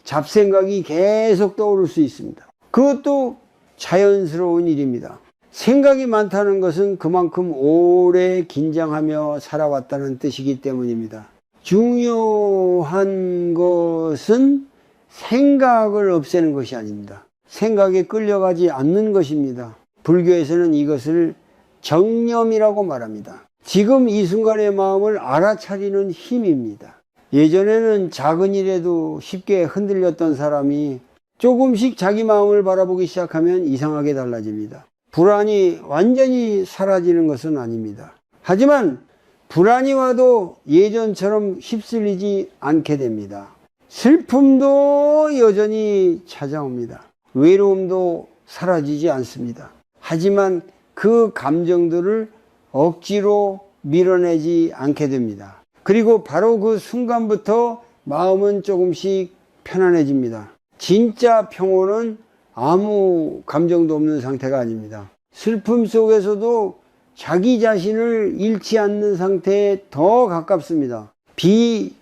잡생각이 계속 떠오를 수 있습니다. 그것도 자연스러운 일입니다. 생각이 많다는 것은 그만큼 오래 긴장하며 살아왔다는 뜻이기 때문입니다. 중요한 것은 생각을 없애는 것이 아닙니다. 생각에 끌려가지 않는 것입니다. 불교에서는 이것을 정념이라고 말합니다. 지금 이 순간의 마음을 알아차리는 힘입니다. 예전에는 작은 일에도 쉽게 흔들렸던 사람이 조금씩 자기 마음을 바라보기 시작하면 이상하게 달라집니다. 불안이 완전히 사라지는 것은 아닙니다. 하지만 불안이 와도 예전처럼 휩쓸리지 않게 됩니다. 슬픔도 여전히 찾아옵니다. 외로움도 사라지지 않습니다. 하지만 그 감정들을 억지로 밀어내지 않게 됩니다. 그리고 바로 그 순간부터 마음은 조금씩 편안해집니다. 진짜 평온은 아무 감정도 없는 상태가 아닙니다. 슬픔 속에서도 자기 자신을 잃지 않는 상태에 더 가깝습니다. 비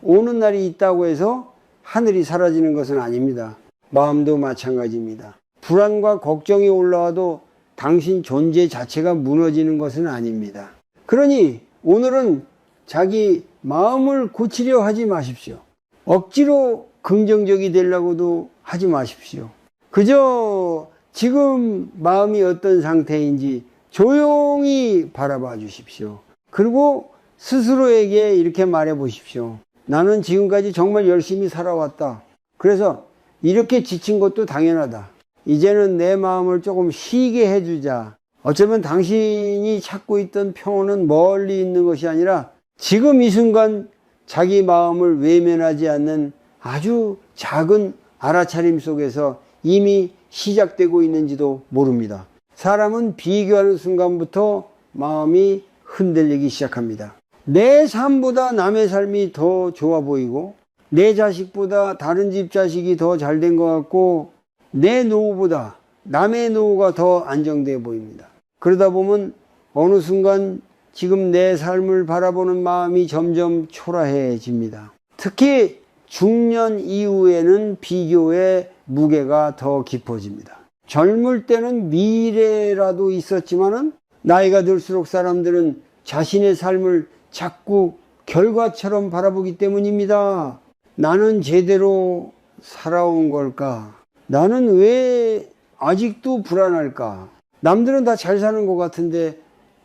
오는 날이 있다고 해서 하늘이 사라지는 것은 아닙니다. 마음도 마찬가지입니다. 불안과 걱정이 올라와도 당신 존재 자체가 무너지는 것은 아닙니다. 그러니 오늘은 자기 마음을 고치려 하지 마십시오. 억지로 긍정적이 되려고도 하지 마십시오. 그저 지금 마음이 어떤 상태인지 조용히 바라봐 주십시오. 그리고 스스로에게 이렇게 말해 보십시오. 나는 지금까지 정말 열심히 살아왔다. 그래서 이렇게 지친 것도 당연하다. 이제는 내 마음을 조금 쉬게 해주자. 어쩌면 당신이 찾고 있던 평온은 멀리 있는 것이 아니라 지금 이 순간 자기 마음을 외면하지 않는 아주 작은 알아차림 속에서 이미 시작되고 있는지도 모릅니다. 사람은 비교하는 순간부터 마음이 흔들리기 시작합니다. 내 삶보다 남의 삶이 더 좋아 보이고, 내 자식보다 다른 집 자식이 더 잘 된 것 같고, 내 노후보다 남의 노후가 더 안정돼 보입니다. 그러다 보면 어느 순간 지금 내 삶을 바라보는 마음이 점점 초라해집니다. 특히 중년 이후에는 비교의 무게가 더 깊어집니다. 젊을 때는 미래라도 있었지만은 나이가 들수록 사람들은 자신의 삶을 자꾸 결과처럼 바라보기 때문입니다. 나는 제대로 살아온 걸까? 나는 왜 아직도 불안할까? 남들은 다 잘 사는 것 같은데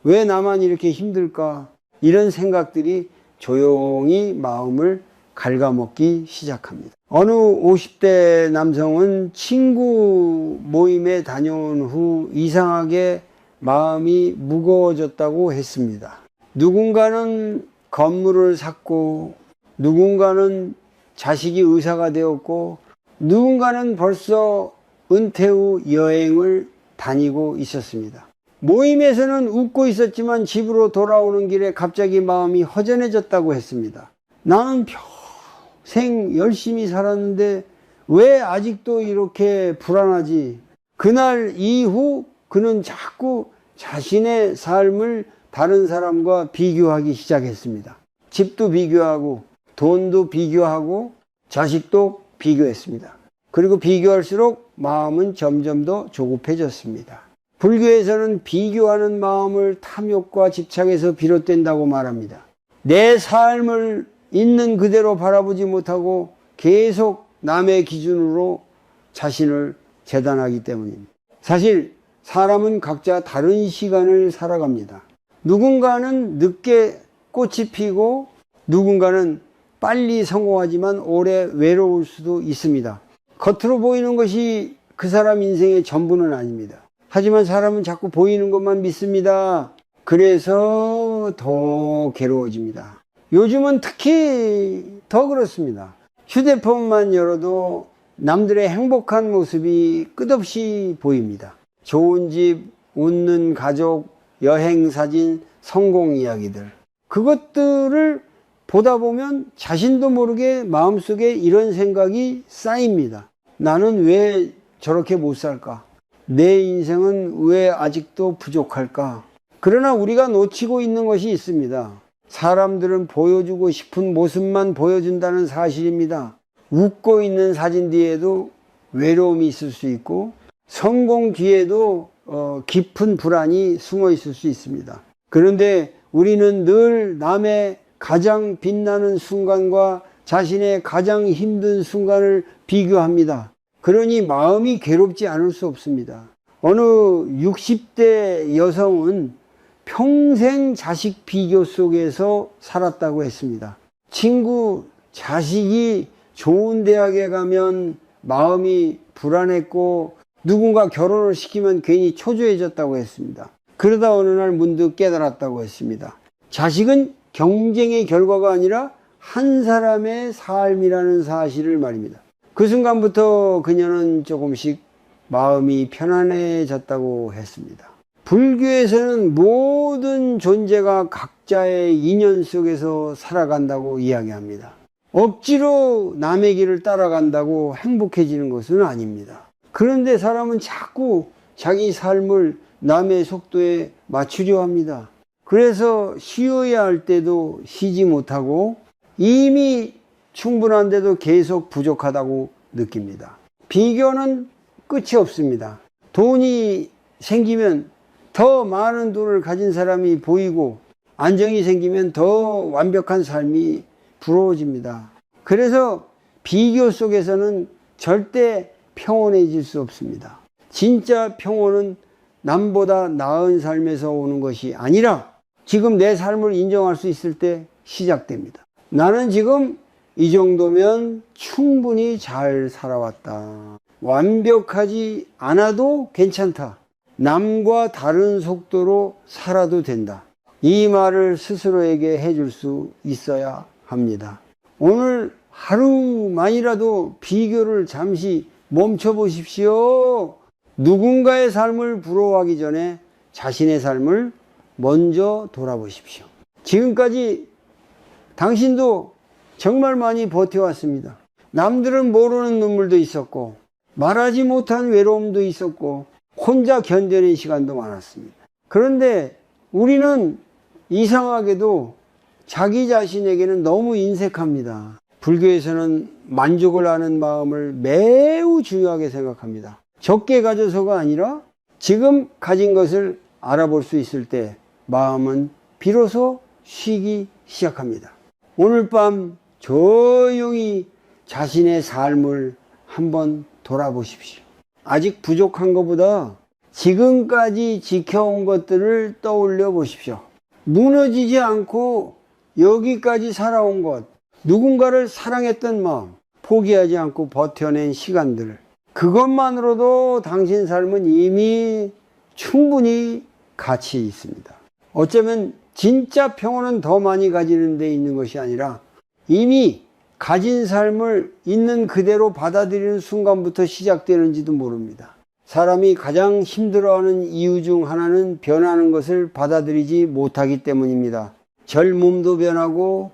왜 나만 이렇게 힘들까? 이런 생각들이 조용히 마음을 갉아먹기 시작합니다. 어느 50대 남성은 친구 모임에 다녀온 후 이상하게 마음이 무거워졌다고 했습니다. 누군가는 건물을 샀고, 누군가는 자식이 의사가 되었고, 누군가는 벌써 은퇴 후 여행을 다니고 있었습니다. 모임에서는 웃고 있었지만 집으로 돌아오는 길에 갑자기 마음이 허전해졌다고 했습니다. 나는 평생 열심히 살았는데 왜 아직도 이렇게 불안하지? 그날 이후 그는 자꾸 자신의 삶을 다른 사람과 비교하기 시작했습니다. 집도 비교하고, 돈도 비교하고, 자식도 비교했습니다. 그리고 비교할수록 마음은 점점 더 조급해졌습니다. 불교에서는 비교하는 마음을 탐욕과 집착에서 비롯된다고 말합니다. 내 삶을 있는 그대로 바라보지 못하고 계속 남의 기준으로 자신을 재단하기 때문입니다. 사실 사람은 각자 다른 시간을 살아갑니다. 누군가는 늦게 꽃이 피고 누군가는 빨리 성공하지만 오래 외로울 수도 있습니다. 겉으로 보이는 것이 그 사람 인생의 전부는 아닙니다. 하지만 사람은 자꾸 보이는 것만 믿습니다. 그래서 더 괴로워집니다. 요즘은 특히 더 그렇습니다. 휴대폰만 열어도 남들의 행복한 모습이 끝없이 보입니다. 좋은 집, 웃는 가족, 여행 사진, 성공 이야기들. 그것들을 보다 보면 자신도 모르게 마음속에 이런 생각이 쌓입니다. 나는 왜 저렇게 못 살까? 내 인생은 왜 아직도 부족할까? 그러나 우리가 놓치고 있는 것이 있습니다. 사람들은 보여주고 싶은 모습만 보여준다는 사실입니다. 웃고 있는 사진 뒤에도 외로움이 있을 수 있고, 성공 뒤에도 깊은 불안이 숨어 있을 수 있습니다. 그런데 우리는 늘 남의 가장 빛나는 순간과 자신의 가장 힘든 순간을 비교합니다. 그러니 마음이 괴롭지 않을 수 없습니다. 어느 60대 여성은 평생 자식 비교 속에서 살았다고 했습니다. 친구, 자식이 좋은 대학에 가면 마음이 불안했고, 누군가 결혼을 시키면 괜히 초조해졌다고 했습니다. 그러다 어느 날 문득 깨달았다고 했습니다. 자식은 경쟁의 결과가 아니라 한 사람의 삶이라는 사실을 말입니다. 그 순간부터 그녀는 조금씩 마음이 편안해졌다고 했습니다. 불교에서는 모든 존재가 각자의 인연 속에서 살아간다고 이야기합니다. 억지로 남의 길을 따라간다고 행복해지는 것은 아닙니다. 그런데 사람은 자꾸 자기 삶을 남의 속도에 맞추려 합니다. 그래서 쉬어야 할 때도 쉬지 못하고, 이미 충분한데도 계속 부족하다고 느낍니다. 비교는 끝이 없습니다. 돈이 생기면 더 많은 돈을 가진 사람이 보이고 안정이 생기면 더 완벽한 삶이 부러워집니다. 그래서 비교 속에서는 절대 평온해질 수 없습니다. 진짜 평온은 남보다 나은 삶에서 오는 것이 아니라 지금 내 삶을 인정할 수 있을 때 시작됩니다. 나는 지금 이 정도면 충분히 잘 살아왔다. 완벽하지 않아도 괜찮다. 남과 다른 속도로 살아도 된다. 이 말을 스스로에게 해줄 수 있어야 합니다. 오늘 하루만이라도 비교를 잠시 멈춰 보십시오. 누군가의 삶을 부러워하기 전에 자신의 삶을 먼저 돌아보십시오. 지금까지 당신도 정말 많이 버텨왔습니다. 남들은 모르는 눈물도 있었고 말하지 못한 외로움도 있었고 혼자 견뎌낸 시간도 많았습니다. 그런데 우리는 이상하게도 자기 자신에게는 너무 인색합니다. 불교에서는 만족을 하는 마음을 매우 중요하게 생각합니다. 적게 가져서가 아니라 지금 가진 것을 알아볼 수 있을 때 마음은 비로소 쉬기 시작합니다. 오늘 밤 조용히 자신의 삶을 한번 돌아보십시오. 아직 부족한 것보다 지금까지 지켜온 것들을 떠올려 보십시오. 무너지지 않고 여기까지 살아온 것, 누군가를 사랑했던 마음, 포기하지 않고 버텨낸 시간들, 그것만으로도 당신 삶은 이미 충분히 가치 있습니다. 어쩌면 진짜 평온은 더 많이 가지는 데 있는 것이 아니라 이미 가진 삶을 있는 그대로 받아들이는 순간부터 시작되는지도 모릅니다. 사람이 가장 힘들어하는 이유 중 하나는 변하는 것을 받아들이지 못하기 때문입니다. 젊음도 변하고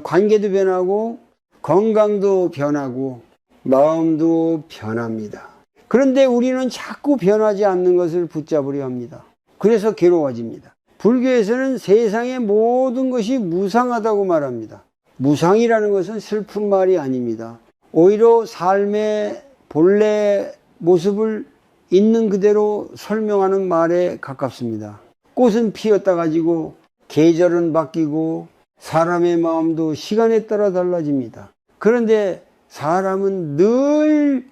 관계도 변하고 건강도 변하고 마음도 변합니다. 그런데 우리는 자꾸 변하지 않는 것을 붙잡으려 합니다. 그래서 괴로워집니다. 불교에서는 세상의 모든 것이 무상하다고 말합니다. 무상이라는 것은 슬픈 말이 아닙니다. 오히려 삶의 본래 모습을 있는 그대로 설명하는 말에 가깝습니다. 꽃은 피었다 가지고 계절은 바뀌고 사람의 마음도 시간에 따라 달라집니다. 그런데 사람은 늘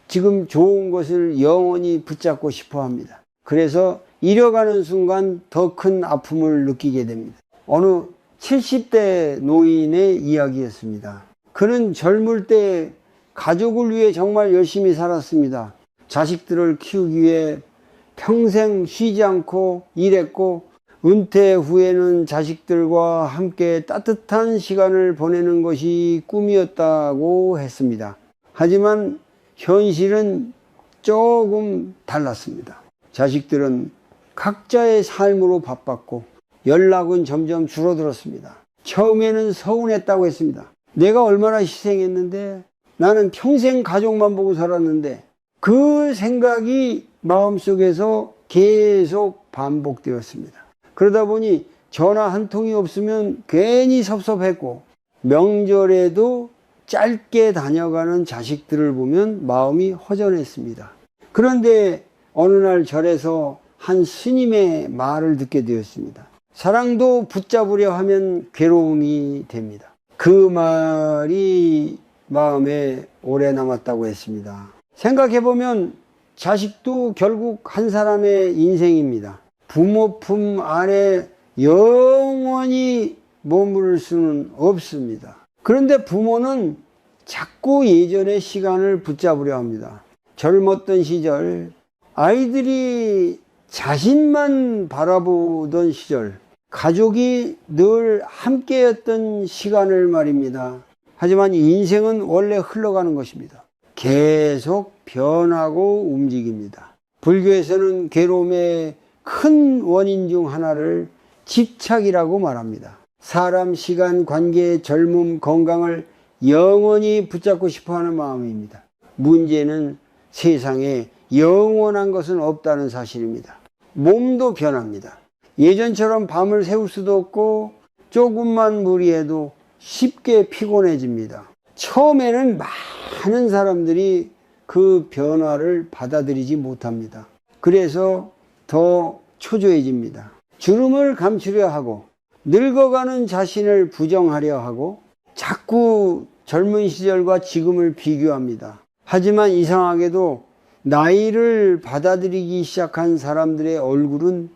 지금 좋은 것을 영원히 붙잡고 싶어 합니다. 그래서 잃어가는 순간 더 큰 아픔을 느끼게 됩니다. 어느 70대 노인의 이야기였습니다. 그는 젊을 때 가족을 위해 정말 열심히 살았습니다. 자식들을 키우기 위해 평생 쉬지 않고 일했고 은퇴 후에는 자식들과 함께 따뜻한 시간을 보내는 것이 꿈이었다고 했습니다. 하지만 현실은 조금 달랐습니다. 자식들은 각자의 삶으로 바빴고 연락은 점점 줄어들었습니다. 처음에는 서운했다고 했습니다. 내가 얼마나 희생했는데, 나는 평생 가족만 보고 살았는데, 그 생각이 마음속에서 계속 반복되었습니다. 그러다 보니 전화 한 통이 없으면 괜히 섭섭했고, 명절에도 짧게 다녀가는 자식들을 보면 마음이 허전했습니다. 그런데 어느 날 절에서 한 스님의 말을 듣게 되었습니다. 사랑도 붙잡으려 하면 괴로움이 됩니다. 그 말이 마음에 오래 남았다고 했습니다. 생각해보면 자식도 결국 한 사람의 인생입니다. 부모 품 안에 영원히 머무를 수는 없습니다. 그런데 부모는 자꾸 예전의 시간을 붙잡으려 합니다. 젊었던 시절, 아이들이 자신만 바라보던 시절, 가족이 늘 함께였던 시간을 말입니다. 하지만 인생은 원래 흘러가는 것입니다. 계속 변하고 움직입니다. 불교에서는 괴로움의 큰 원인 중 하나를 집착이라고 말합니다. 사람, 시간, 관계, 젊음, 건강을 영원히 붙잡고 싶어하는 마음입니다. 문제는 세상에 영원한 것은 없다는 사실입니다. 몸도 변합니다. 예전처럼 밤을 새울 수도 없고 조금만 무리해도 쉽게 피곤해집니다. 처음에는 많은 사람들이 그 변화를 받아들이지 못합니다. 그래서 더 초조해집니다. 주름을 감추려 하고 늙어가는 자신을 부정하려 하고 자꾸 젊은 시절과 지금을 비교합니다. 하지만 이상하게도 나이를 받아들이기 시작한 사람들의 얼굴은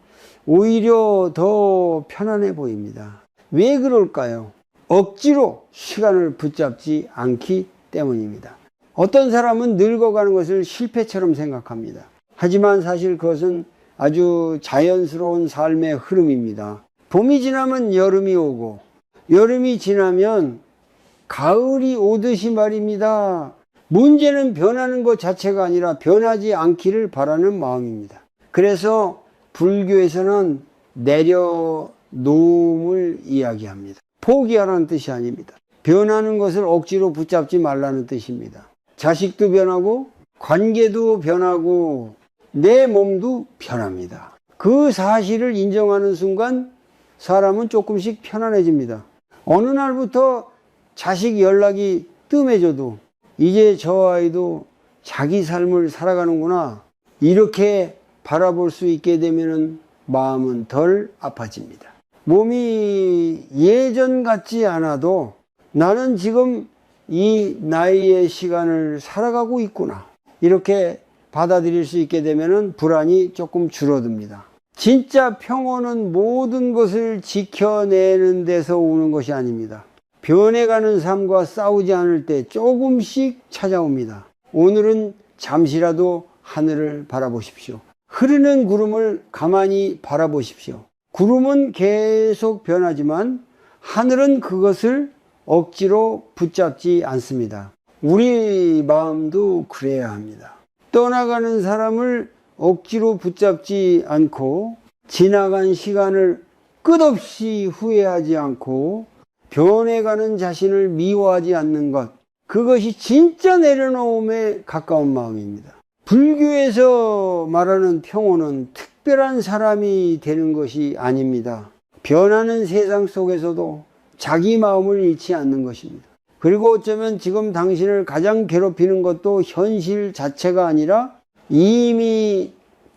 오히려 더 편안해 보입니다. 왜 그럴까요? 억지로 시간을 붙잡지 않기 때문입니다. 어떤 사람은 늙어가는 것을 실패처럼 생각합니다. 하지만 사실 그것은 아주 자연스러운 삶의 흐름입니다. 봄이 지나면 여름이 오고 여름이 지나면 가을이 오듯이 말입니다. 문제는 변하는 것 자체가 아니라 변하지 않기를 바라는 마음입니다. 그래서 불교에서는 내려놓음을 이야기합니다. 포기하라는 뜻이 아닙니다. 변하는 것을 억지로 붙잡지 말라는 뜻입니다. 자식도 변하고 관계도 변하고 내 몸도 변합니다. 그 사실을 인정하는 순간 사람은 조금씩 편안해집니다. 어느 날부터 자식 연락이 뜸해져도 이제 저 아이도 자기 삶을 살아가는구나 이렇게 바라볼 수 있게 되면 마음은 덜 아파집니다. 몸이 예전 같지 않아도 나는 지금 이 나이의 시간을 살아가고 있구나 이렇게 받아들일 수 있게 되면 불안이 조금 줄어듭니다. 진짜 평온은 모든 것을 지켜내는 데서 오는 것이 아닙니다. 변해가는 삶과 싸우지 않을 때 조금씩 찾아옵니다. 오늘은 잠시라도 하늘을 바라보십시오. 흐르는 구름을 가만히 바라보십시오. 구름은 계속 변하지만 하늘은 그것을 억지로 붙잡지 않습니다. 우리 마음도 그래야 합니다. 떠나가는 사람을 억지로 붙잡지 않고 지나간 시간을 끝없이 후회하지 않고 변해가는 자신을 미워하지 않는 것, 그것이 진짜 내려놓음에 가까운 마음입니다. 불교에서 말하는 평온은 특별한 사람이 되는 것이 아닙니다. 변하는 세상 속에서도 자기 마음을 잃지 않는 것입니다. 그리고 어쩌면 지금 당신을 가장 괴롭히는 것도 현실 자체가 아니라 이미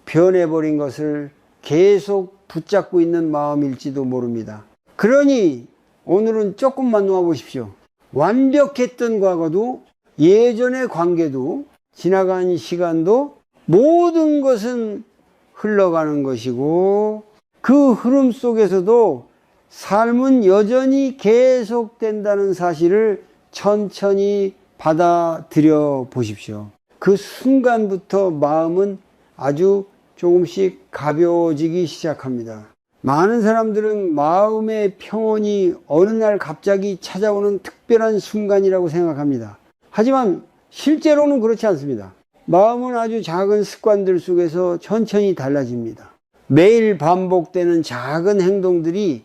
변해버린 것을 계속 붙잡고 있는 마음일지도 모릅니다. 그러니 오늘은 조금만 놓아보십시오. 완벽했던 과거도 예전의 관계도 지나간 시간도 모든 것은 흘러가는 것이고 그 흐름 속에서도 삶은 여전히 계속된다는 사실을 천천히 받아들여 보십시오. 그 순간부터 마음은 아주 조금씩 가벼워지기 시작합니다. 많은 사람들은 마음의 평온이 어느 날 갑자기 찾아오는 특별한 순간이라고 생각합니다. 하지만 실제로는 그렇지 않습니다. 마음은 아주 작은 습관들 속에서 천천히 달라집니다. 매일 반복되는 작은 행동들이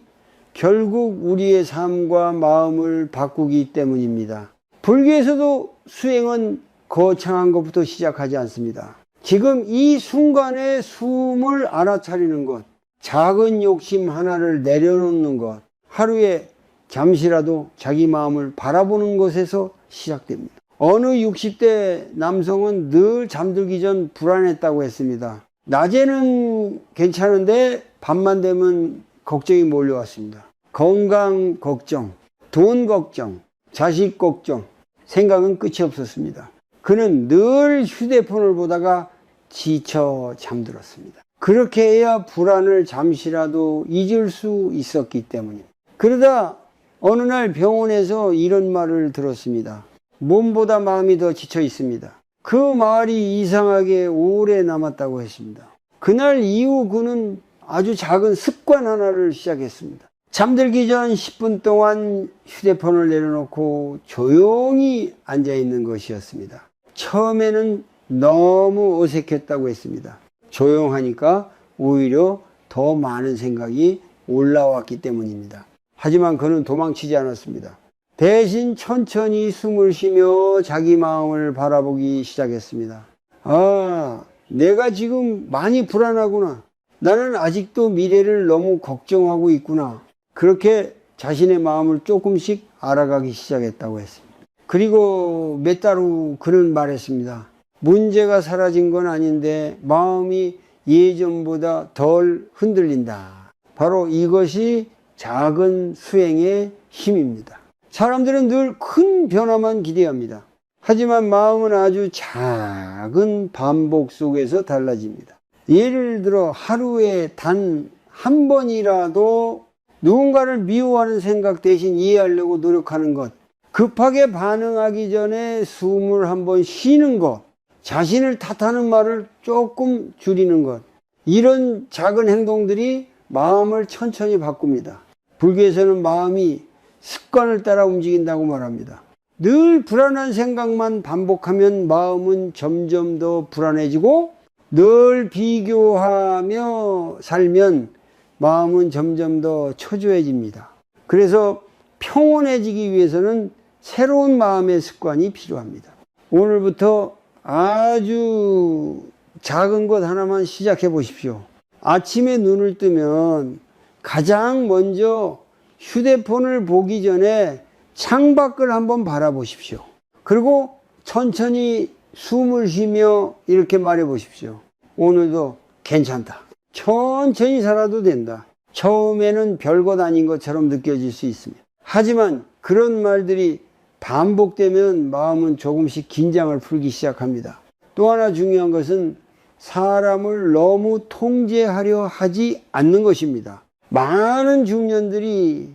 결국 우리의 삶과 마음을 바꾸기 때문입니다. 불교에서도 수행은 거창한 것부터 시작하지 않습니다. 지금 이 순간에 숨을 알아차리는 것, 작은 욕심 하나를 내려놓는 것, 하루에 잠시라도 자기 마음을 바라보는 것에서 시작됩니다. 어느 60대 남성은 늘 잠들기 전 불안했다고 했습니다. 낮에는 괜찮은데 밤만 되면 걱정이 몰려왔습니다. 건강 걱정, 돈 걱정, 자식 걱정, 생각은 끝이 없었습니다. 그는 늘 휴대폰을 보다가 지쳐 잠들었습니다. 그렇게 해야 불안을 잠시라도 잊을 수 있었기 때문입니다. 그러다 어느 날 병원에서 이런 말을 들었습니다. 몸보다 마음이 더 지쳐 있습니다. 그 말이 이상하게 오래 남았다고 했습니다. 그날 이후 그는 아주 작은 습관 하나를 시작했습니다. 잠들기 전 10분 동안 휴대폰을 내려놓고 조용히 앉아 있는 것이었습니다. 처음에는 너무 어색했다고 했습니다. 조용하니까 오히려 더 많은 생각이 올라왔기 때문입니다. 하지만 그는 도망치지 않았습니다. 대신 천천히 숨을 쉬며 자기 마음을 바라보기 시작했습니다. 아, 내가 지금 많이 불안하구나. 나는 아직도 미래를 너무 걱정하고 있구나. 그렇게 자신의 마음을 조금씩 알아가기 시작했다고 했습니다. 그리고 몇 달 후 그는 말했습니다. 문제가 사라진 건 아닌데 마음이 예전보다 덜 흔들린다. 바로 이것이 작은 수행의 힘입니다. 사람들은 늘 큰 변화만 기대합니다. 하지만 마음은 아주 작은 반복 속에서 달라집니다. 예를 들어 하루에 단 한 번이라도 누군가를 미워하는 생각 대신 이해하려고 노력하는 것, 급하게 반응하기 전에 숨을 한번 쉬는 것, 자신을 탓하는 말을 조금 줄이는 것, 이런 작은 행동들이 마음을 천천히 바꿉니다. 불교에서는 마음이 습관을 따라 움직인다고 말합니다. 늘 불안한 생각만 반복하면 마음은 점점 더 불안해지고, 늘 비교하며 살면 마음은 점점 더 초조해집니다. 그래서 평온해지기 위해서는 새로운 마음의 습관이 필요합니다. 오늘부터 아주 작은 것 하나만 시작해 보십시오. 아침에 눈을 뜨면 가장 먼저 휴대폰을 보기 전에 창밖을 한번 바라보십시오. 그리고 천천히 숨을 쉬며 이렇게 말해 보십시오. 오늘도 괜찮다. 천천히 살아도 된다. 처음에는 별것 아닌 것처럼 느껴질 수 있습니다. 하지만 그런 말들이 반복되면 마음은 조금씩 긴장을 풀기 시작합니다. 또 하나 중요한 것은 사람을 너무 통제하려 하지 않는 것입니다. 많은 중년들이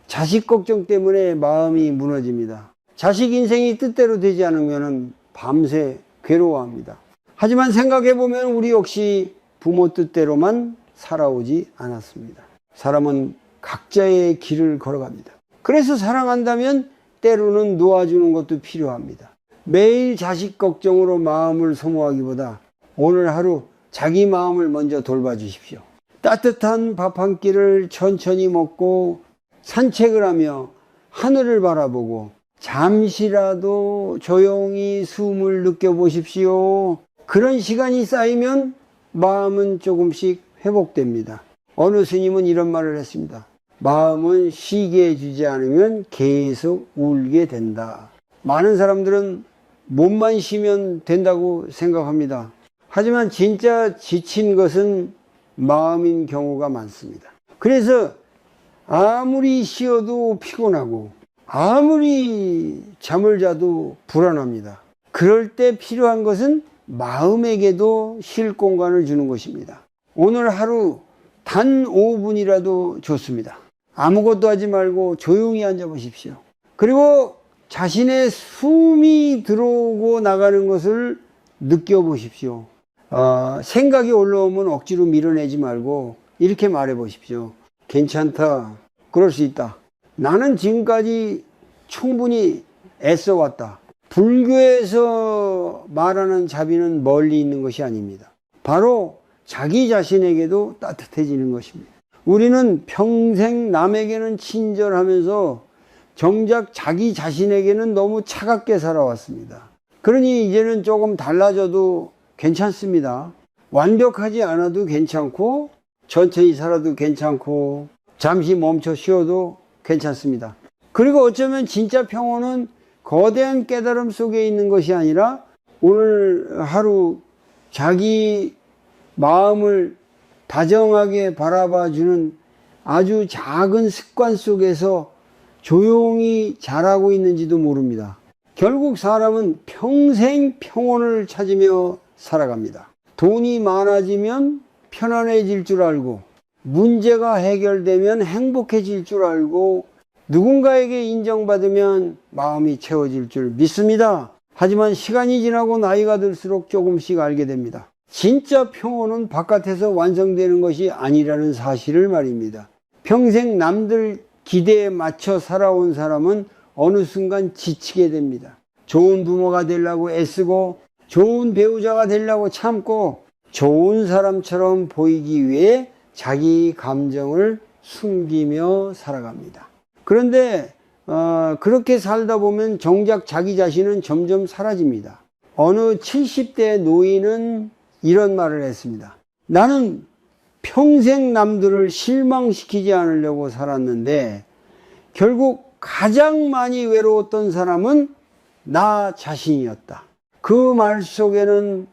자식 걱정 때문에 마음이 무너집니다. 자식 인생이 뜻대로 되지 않으면 밤새 괴로워합니다. 하지만 생각해보면 우리 역시 부모 뜻대로만 살아오지 않았습니다. 사람은 각자의 길을 걸어갑니다. 그래서 사랑한다면 때로는 놓아주는 것도 필요합니다. 매일 자식 걱정으로 마음을 소모하기보다 오늘 하루 자기 마음을 먼저 돌봐주십시오. 따뜻한 밥 한 끼를 천천히 먹고 산책을 하며 하늘을 바라보고 잠시라도 조용히 숨을 느껴보십시오. 그런 시간이 쌓이면 마음은 조금씩 회복됩니다. 어느 스님은 이런 말을 했습니다. 마음은 쉬게 해주지 않으면 계속 울게 된다. 많은 사람들은 몸만 쉬면 된다고 생각합니다. 하지만 진짜 지친 것은 마음인 경우가 많습니다. 그래서 아무리 쉬어도 피곤하고 아무리 잠을 자도 불안합니다. 그럴 때 필요한 것은 마음에게도 쉴 공간을 주는 것입니다. 오늘 하루 단 5분이라도 좋습니다. 아무것도 하지 말고 조용히 앉아 보십시오. 그리고 자신의 숨이 들어오고 나가는 것을 느껴보십시오. 생각이 올라오면 억지로 밀어내지 말고 이렇게 말해 보십시오. 괜찮다. 그럴 수 있다. 나는 지금까지 충분히 애써 왔다. 불교에서 말하는 자비는 멀리 있는 것이 아닙니다. 바로 자기 자신에게도 따뜻해지는 것입니다. 우리는 평생 남에게는 친절하면서 정작 자기 자신에게는 너무 차갑게 살아왔습니다. 그러니 이제는 조금 달라져도 괜찮습니다. 완벽하지 않아도 괜찮고 천천히 살아도 괜찮고 잠시 멈춰 쉬어도 괜찮습니다. 그리고 어쩌면 진짜 평온은 거대한 깨달음 속에 있는 것이 아니라 오늘 하루 자기 마음을 다정하게 바라봐주는 아주 작은 습관 속에서 조용히 자라고 있는지도 모릅니다. 결국 사람은 평생 평온을 찾으며 살아갑니다. 돈이 많아지면 편안해질 줄 알고 문제가 해결되면 행복해질 줄 알고 누군가에게 인정받으면 마음이 채워질 줄 믿습니다. 하지만 시간이 지나고 나이가 들수록 조금씩 알게 됩니다. 진짜 평온은 바깥에서 완성되는 것이 아니라는 사실을 말입니다. 평생 남들 기대에 맞춰 살아온 사람은 어느 순간 지치게 됩니다. 좋은 부모가 되려고 애쓰고 좋은 배우자가 되려고 참고 좋은 사람처럼 보이기 위해 자기 감정을 숨기며 살아갑니다. 그런데 그렇게 살다 보면 정작 자기 자신은 점점 사라집니다. 어느 70대 노인은 이런 말을 했습니다. 나는 평생 남들을 실망시키지 않으려고 살았는데 결국 가장 많이 외로웠던 사람은 나 자신이었다. 그 말 속에는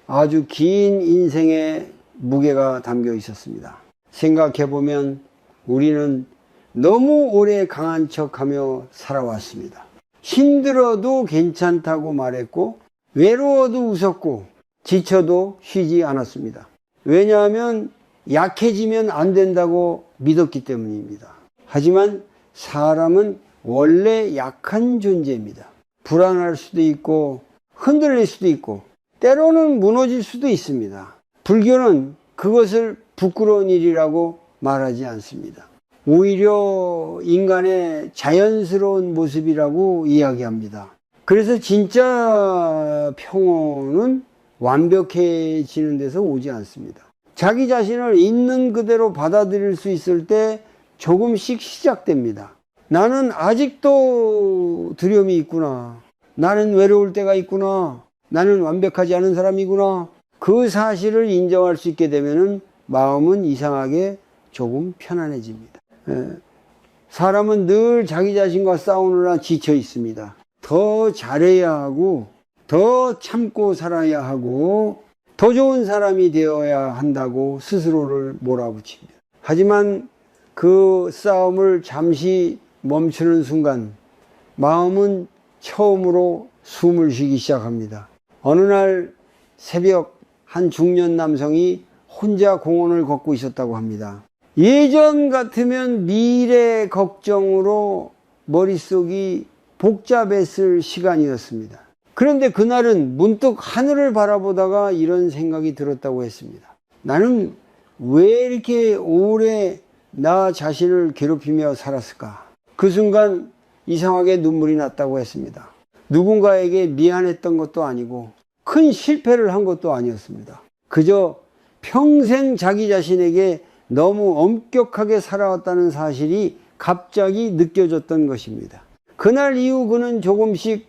아주 긴 인생의 무게가 담겨 있었습니다. 생각해보면 우리는 너무 오래 강한 척하며 살아왔습니다. 힘들어도 괜찮다고 말했고 외로워도 웃었고 지쳐도 쉬지 않았습니다. 왜냐하면 약해지면 안 된다고 믿었기 때문입니다. 하지만 사람은 원래 약한 존재입니다. 불안할 수도 있고 흔들릴 수도 있고 때로는 무너질 수도 있습니다. 불교는 그것을 부끄러운 일이라고 말하지 않습니다. 오히려 인간의 자연스러운 모습이라고 이야기합니다. 그래서 진짜 평온은 완벽해지는 데서 오지 않습니다. 자기 자신을 있는 그대로 받아들일 수 있을 때 조금씩 시작됩니다. 나는 아직도 두려움이 있구나. 나는 외로울 때가 있구나. 나는 완벽하지 않은 사람이구나. 그 사실을 인정할 수 있게 되면 마음은 이상하게 조금 편안해집니다. 사람은 늘 자기 자신과 싸우느라 지쳐 있습니다. 더 잘해야 하고 더 참고 살아야 하고 더 좋은 사람이 되어야 한다고 스스로를 몰아붙입니다. 하지만 그 싸움을 잠시 멈추는 순간 마음은 처음으로 숨을 쉬기 시작합니다. 어느 날 새벽 한 중년 남성이 혼자 공원을 걷고 있었다고 합니다. 예전 같으면 미래 걱정으로 머릿속이 복잡했을 시간이었습니다. 그런데 그날은 문득 하늘을 바라보다가 이런 생각이 들었다고 했습니다. 나는 왜 이렇게 오래 나 자신을 괴롭히며 살았을까? 그 순간 이상하게 눈물이 났다고 했습니다. 누군가에게 미안했던 것도 아니고 큰 실패를 한 것도 아니었습니다. 그저 평생 자기 자신에게 너무 엄격하게 살아왔다는 사실이 갑자기 느껴졌던 것입니다. 그날 이후 그는 조금씩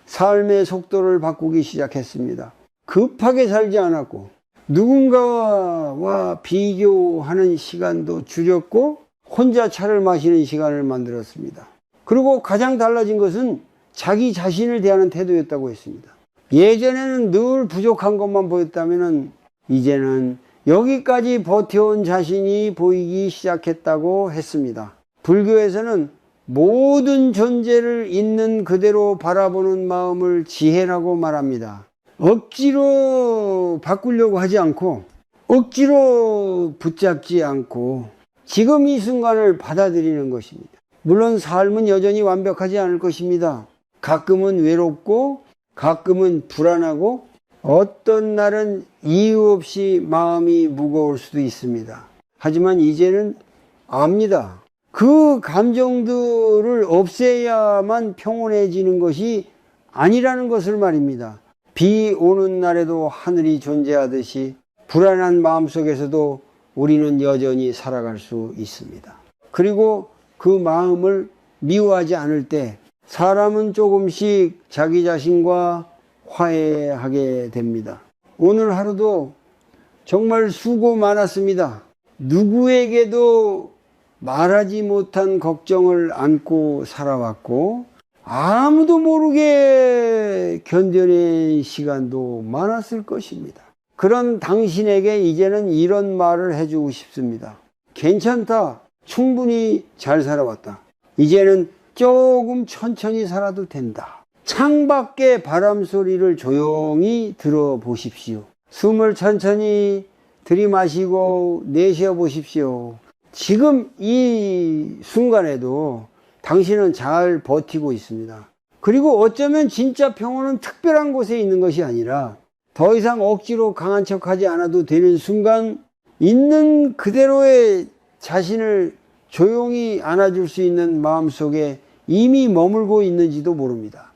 삶의 속도를 바꾸기 시작했습니다. 급하게 살지 않았고 누군가와 비교하는 시간도 줄였고 혼자 차를 마시는 시간을 만들었습니다. 그리고 가장 달라진 것은 자기 자신을 대하는 태도였다고 했습니다. 예전에는 늘 부족한 것만 보였다면 이제는 여기까지 버텨온 자신이 보이기 시작했다고 했습니다. 불교에서는 모든 존재를 있는 그대로 바라보는 마음을 지혜라고 말합니다. 억지로 바꾸려고 하지 않고 억지로 붙잡지 않고 지금 이 순간을 받아들이는 것입니다. 물론 삶은 여전히 완벽하지 않을 것입니다. 가끔은 외롭고 가끔은 불안하고 어떤 날은 이유 없이 마음이 무거울 수도 있습니다. 하지만 이제는 압니다. 그 감정들을 없애야만 평온해지는 것이 아니라는 것을 말입니다. 비 오는 날에도 하늘이 존재하듯이 불안한 마음속에서도 우리는 여전히 살아갈 수 있습니다. 그리고 그 마음을 미워하지 않을 때 사람은 조금씩 자기 자신과 화해하게 됩니다. 오늘 하루도 정말 수고 많았습니다. 누구에게도 말하지 못한 걱정을 안고 살아왔고 아무도 모르게 견뎌낸 시간도 많았을 것입니다. 그런 당신에게 이제는 이런 말을 해주고 싶습니다. 괜찮다. 충분히 잘 살아왔다. 이제는 조금 천천히 살아도 된다. 창밖의 바람 소리를 조용히 들어보십시오. 숨을 천천히 들이마시고 내쉬어 보십시오. 지금 이 순간에도 당신은 잘 버티고 있습니다. 그리고 어쩌면 진짜 평온은 특별한 곳에 있는 것이 아니라 더 이상 억지로 강한 척하지 않아도 되는 순간 있는 그대로의 자신을 조용히 안아줄 수 있는 마음속에 이미 머물고 있는지도 모릅니다.